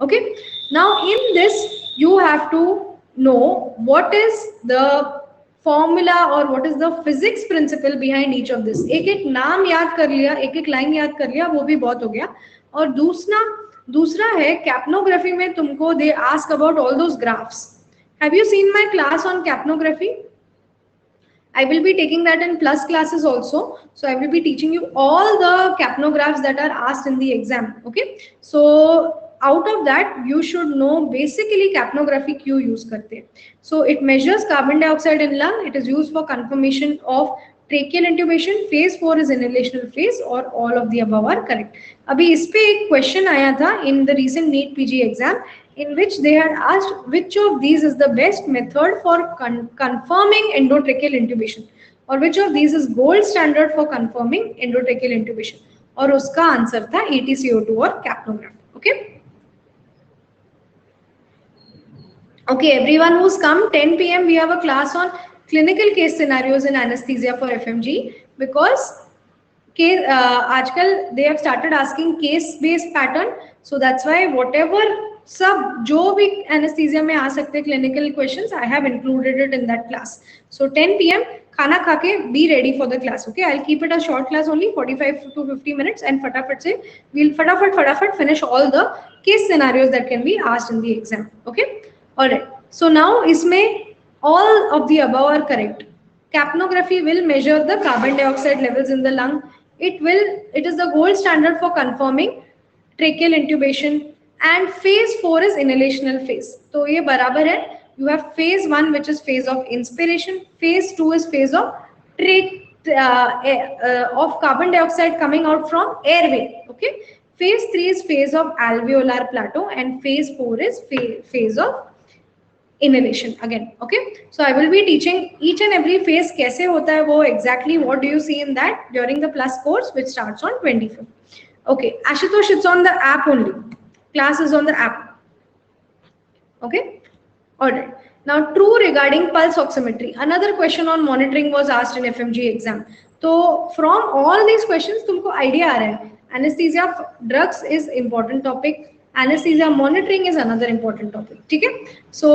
Okay. Now in this you have to know what is the formula or what is the physics principle behind each of this. एक एक नाम याद कर लिया, एक एक लाइन याद कर लिया, वो भी बहुत हो गया. और दूसरा है capnography में तुमको they ask about all those graphs. Have you seen my class on capnography? I will be taking that in plus classes also. So I will be teaching you all the capnographs that are asked in the exam. Okay. So out of that, you should know basically capnography क्यों use करते हैं. So it measures carbon dioxide in lung. It is used for confirmation of tracheal intubation. Phase 4 is inhalational phase, or all of the above are correct. अभी इस पे एक question आया था in the recent NEET PG exam, in which they had asked which of these is the best method for confirming endotracheal intubation, or which of these is gold standard for confirming endotracheal intubation, और उसका answer था ATCO2 और capnograph. Okay. Okay, everyone who's come, 10 p.m. we have a class on clinical case scenarios in anesthesia for FMG, because आजकल they have started asking case based pattern. So that's why whatever सब जो भी anesthesia में आ सकते clinical questions, I have included it in that class. So 10 p.m. खाना खा के be ready for the class. Okay, I'll keep it a short class only, 45 to 50 minutes, and फटाफट से we'll फटाफट finish all the case scenarios that can be asked in the exam. Okay, all right. So now इसमें all of the above are correct. Capnography will measure the carbon dioxide levels in the lung. It is the gold standard for confirming tracheal intubation. And phase 4 is inhalational phase. So ये बराबर है. You have phase 1, which is phase of inspiration. Phase 2 is phase of of carbon dioxide coming out from airway. Okay. Phase 3 is phase of alveolar plateau, and phase 4 is phase of inhalation again. Okay, so I will be teaching each and every phase कैसे होता है वो exactly. What do you see in that during the plus course which starts on 25th. Okay, Ashutosh, it's on the app only. Class is on the app. Okay, all right. Now, true regarding pulse oximetry. Another question on monitoring was asked in FMG exam. So from all these questions तुमको idea आ रहा है. Anesthesia drugs is important topic. Anesthesia monitoring is another important topic. ठीक है? So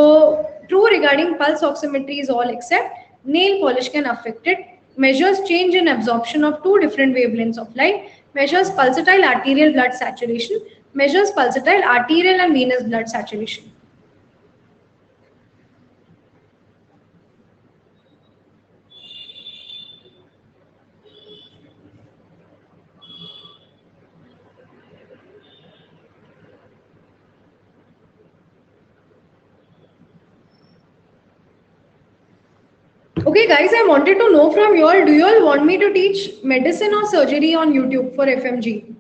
true regarding pulse oximetry is all except nail polish can affect it. Measures change in absorption of two different wavelengths of light. Measures pulsatile arterial blood saturation. Measures pulsatile arterial and venous blood saturation. Okay guys, I wanted to know from you all, do you all want me to teach medicine or surgery on YouTube for FMG?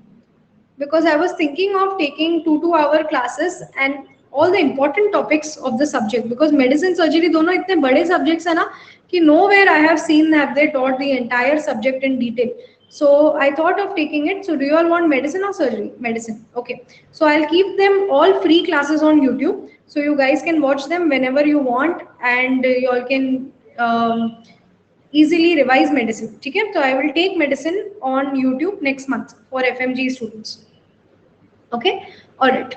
Because I was thinking of taking 2-hour classes and all the important topics of the subject, because medicine surgery दोनों इतने बड़े subjects है ना कि nowhere I have seen have they taught the entire subject in detail. So I thought of taking it. So do you all want medicine or surgery? Medicine. Okay. So I'll keep them all free classes on YouTube. So you guys can watch them whenever you want, and you all can easily revise medicine. ठीक है? So I will take medicine on YouTube next month for FMG students. Okay? Alright.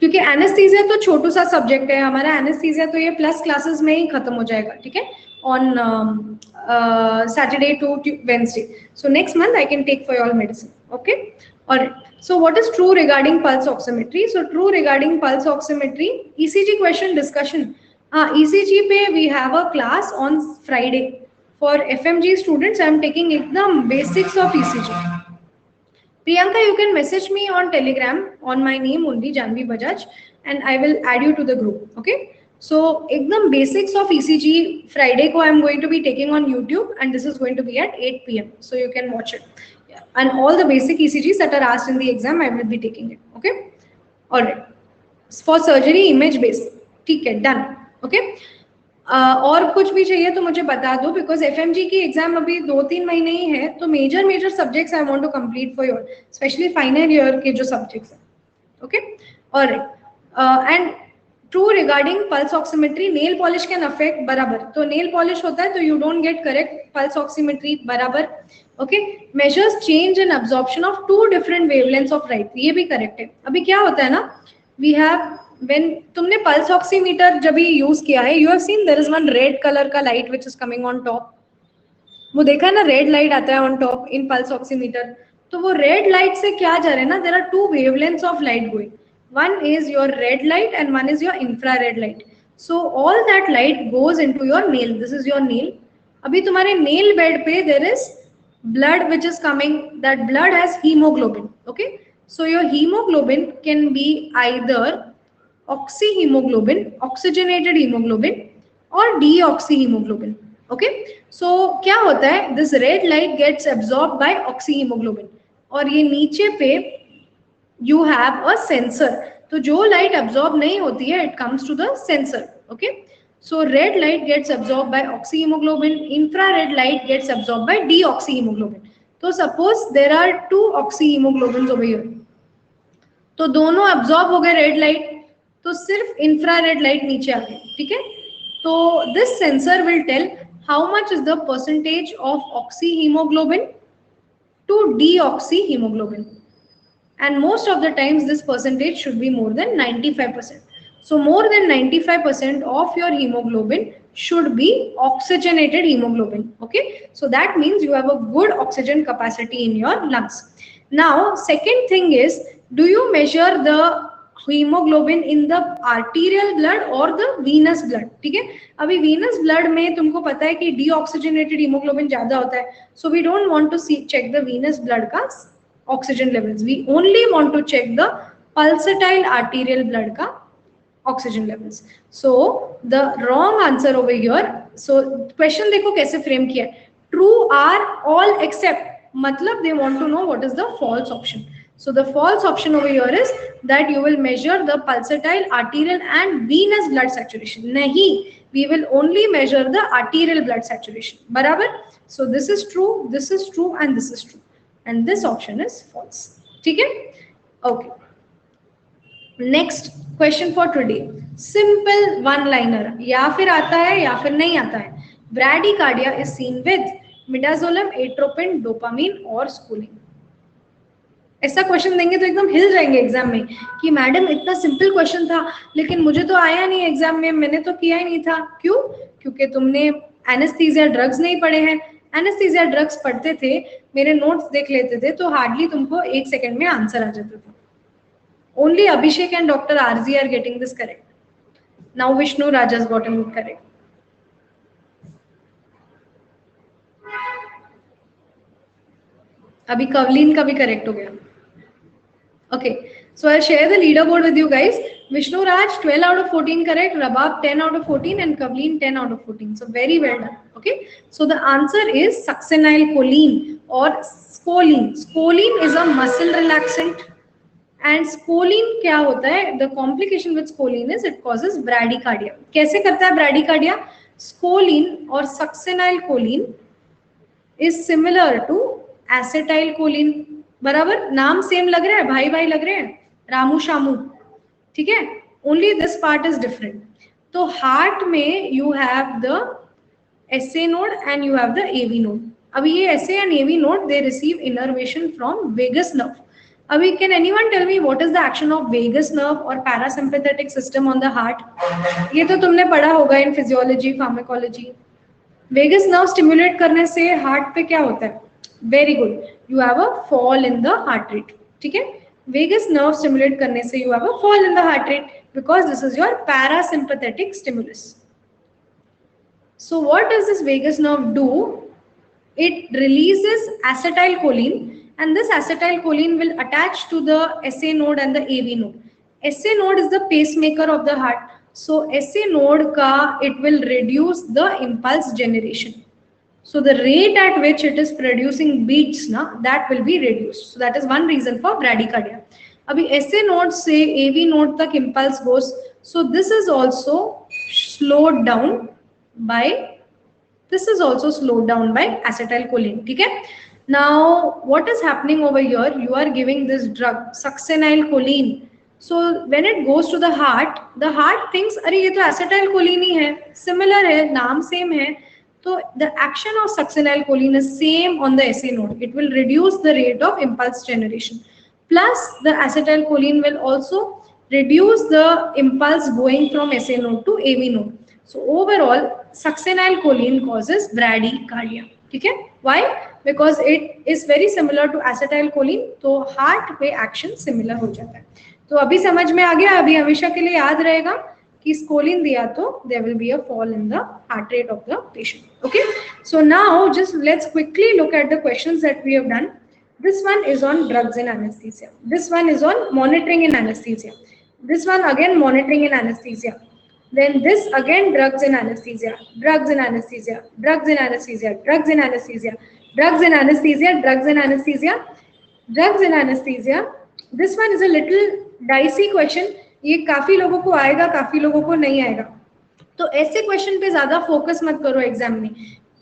क्योंकि anaesthesia तो छोटू सा subject है हमारा, anaesthesia तो ये plus classes में ही खत्म हो जाएगा. ठीक है? On Saturday to Wednesday. So next month I can take for all medicine. Okay? Alright. So what is true regarding pulse oximetry? So true regarding pulse oximetry, ECG question discussion. ECG पे we have a class on Friday for FMG students. I am taking एकदम basics of ECG. Priyanka, you can message me on Telegram on my name only, Janvi Bajaj, and I will add you to the group. Okay. So एकदम basics of ECG Friday को I am going to be taking on YouTube, and this is going to be at 8 PM. So you can watch it. Yeah. And all the basic ECGs that are asked in the exam, I will be taking it. Okay. All right. For surgery, image based. ठीक है, done. Okay और कुछ भी चाहिए तो मुझे बता दो, बिकॉज एफएमजी की एग्जाम अभी 2-3 महीने ही है, तो major subjects I want to complete for your, especially final year के जो सब्जेक्ट्स हैं. Okay alright. And true regarding pulse oximetry, nail polish can affect, बराबर. तो नेल पॉलिश होता है तो you don't get correct pulse oximetry, बराबर. Okay. Measures change in absorption of two different wavelengths of light, ये भी correct है. अभी क्या होता है ना, वी हैव when तुमने पल्स ऑक्सीमीटर जब भी यूज किया है, you have seen there is one red colour का light which is coming on top. वो देखा है ना, रेड लाइट आता है on top in pulse oximeter. तो वो रेड लाइट से क्या जा रहा है ना, there are two wavelengths of light going. One is your red light and one is your infrared light. So all that light goes into your nail. This is your nail. अभी तुम्हारे nail bed पे there is blood which is coming, that blood has hemoglobin. Okay, so your hemoglobin can be either oxyhemoglobin, oxygenated hemoglobin, or deoxyhemoglobin. Okay, so क्या होता है, this red light gets absorbed by oxyhemoglobin, और ये नीचे पे you have a sensor. तो जो light absorb नहीं होती है, it comes to the sensor. Okay, so red light gets absorbed by oxyhemoglobin, infrared light gets absorbed by deoxyhemoglobin. तो suppose there are two oxyhemoglobins over here, तो दोनों absorb हो गए red light, तो सिर्फ इंफ्रारेड लाइट नीचे आ गई. ठीक है, तो this sensor will tell how much is the percentage of oxyhaemoglobin to deoxyhaemoglobin, and most of the times this percentage should be more than 95%. So more than 95% of your haemoglobin should be oxygenated hemoglobin. Okay, so that means you have a good oxygen capacity in your lungs. Now second thing is, do you measure the haemoglobin in the arterial blood और the venous blood. ठीक है, अभी venous blood में तुमको पता है कि deoxygenated haemoglobin ज्यादा होता है, so we don't want to check the venous blood का oxygen levels, we only want to check the pulsatile arterial blood का oxygen levels. So the wrong answer over here. So question देखो कैसे frame किया है, true are all except, मतलब they want to know what is the false option. So the false option over here is that you will measure the pulsatile, arterial and venous blood saturation. Nahi, we will only measure the arterial blood saturation. Barabar? So this is true, and this is true. And this option is false. Okay? Okay. Next question for today. Simple one liner. या फिर आता है या फिर नहीं आता है. Bradycardia is seen with midazolam, atropine, dopamine और scoline. ऐसा क्वेश्चन देंगे तो एकदम हिल जाएंगे एग्जाम में कि मैडम इतना सिंपल क्वेश्चन था लेकिन मुझे तो आया नहीं एग्जाम में, मैंने तो किया ही नहीं था. क्यों? क्योंकि तुमने एनेस्थीसिया ड्रग्स नहीं पढ़े हैं. एनेस्थीसिया ड्रग्स पढ़ते थे, मेरे नोट्स देख लेते थे तो हार्डली तुमको 1 सेकंड में आंसर आ जाता था. Only Abhishek and Dr. RZ are getting this correct. Now Vishnu Raj has gotten it correct. अभी कवलीन का भी करेक्ट हो गया. Okay, so I'll share the leaderboard with you guys. Vishnu Raj 12 out of 14 correct, Rabab 10 out of 14 and Kavleen 10 out of 14. So very well done. Okay, so the answer is succinylcholine or scoline. Scoline is a muscle relaxant. And scoline क्या होता है? The complication with scoline is it causes bradycardia. कैसे करता है bradycardia? Scoline और succinylcholine is similar to acetylcholine. बराबर, नाम same लग रहा है, भाई भाई लग रहे हैं, रामू शामू. ठीक है, only this part is different. तो हार्ट में you have the SA node and you have the AV node. अभी ये SA and AV node they receive innervation from vagus nerve. Abhi, can anyone tell me what is the action of vagus nerve or parasympathetic system on the heart? ये तो तुमने पढ़ा होगा in physiology, pharmacology. Vagus nerve stimulate करने से heart पे क्या होता है? Very good. You have a fall in the heart rate. ठीक है? Vagus nerve stimulate करने से you have a fall in the heart rate because this is your parasympathetic stimulus. So what does this vagus nerve do? It releases acetylcholine. And this acetylcholine will attach to the SA node and the AV node. SA node is the pacemaker of the heart. So SA node ka it will reduce the impulse generation. So the rate at which it is producing beats na that will be reduced. So that is one reason for bradycardia. Abhi SA node se AV node tak impulse goes. So this is also slowed down by acetylcholine. ठीक है? Now, what is happening over here? You are giving this drug, succinylcholine. So, when it goes to the heart thinks, अरे ये तो acetylcholine ही है, similar है, नाम same है. So, the action of succinylcholine is same on the SA node. It will reduce the rate of impulse generation. Plus, the acetylcholine will also reduce the impulse going from SA node to AV node. So, overall, succinylcholine causes bradycardia. ठीक है? Why? Because it is very similar to acetylcholine, तो heart पे action similar हो जाता है. तो अभी समझ में आ गया, अभी हमेशा के लिए याद रहेगा कि स्कोलिन दिया तो there will be a fall in the heart rate of the patient. Okay, so now just let's quickly look at the questions that we have done. This one is on drugs in anesthesia. This one is on monitoring in anesthesia. This one again monitoring in anesthesia. Then this again drugs in anesthesia, drugs in anesthesia, drugs in anesthesia, drugs in anesthesia, drugs in anesthesia, drugs in anesthesia, drugs in anesthesia. This one is a little dicey question. ये काफी लोगों को आएगा, काफी लोगों को नहीं आएगा. तो ऐसे क्वेश्चन पे ज्यादा फोकस मत करो एग्जाम में.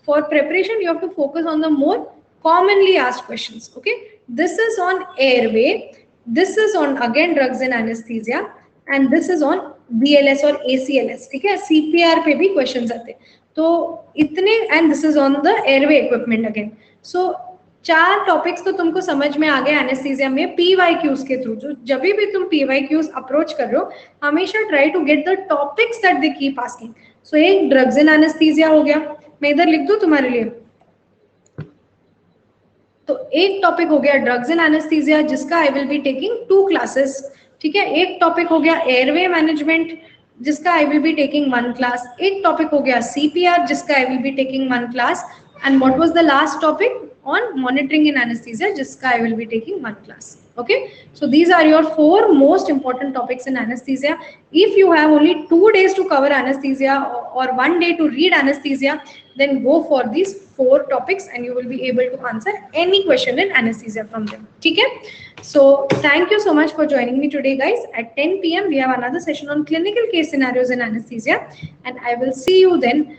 For preparation, you have to focus on the more commonly asked questions. Okay, this is on airway. This is on again drugs in anesthesia, and this is on BLS और ACLS. ठीक है, CPR पे भी questions आते हैं. तो इतने, and this is on the airway equipment again. So 4 topics तो तुमको समझ में आ गए एनेस्थीसिया में PYQs के थ्रू. जो जब भी तुम PYQs अप्रोच कर रहे हो, हमेशा try to get the topics that they keep asking. सो एक ड्रग्स इन एनेस्थीसिया हो गया, मैं इधर लिख दूं तुम्हारे लिए. तो एक टॉपिक हो गया ड्रग्स इन एनेस्थीसिया, जिसका I will be taking 2 classes. ठीक है, एक टॉपिक हो गया एयरवे मैनेजमेंट, जिसका I will be taking 1 class. एक टॉपिक हो गया CPR, जिसका I will be taking 1 class. And what was the last topic? On monitoring in anaesthesia, जिसका I will be taking 1 class. Okay, so these are your 4 most important topics in anesthesia. If you have only 2 days to cover anesthesia or 1 day to read anesthesia, then go for these 4 topics and you will be able to answer any question in anesthesia from them. Okay, so thank you so much for joining me today, guys. At 10 p.m. we have another session on clinical case scenarios in anesthesia, and I will see you then.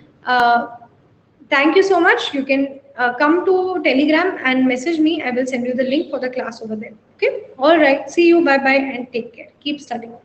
Thank you so much. You can come to Telegram and message me. I will send you the link for the class over there. Okay. All right. See you. Bye bye and take care. Keep studying.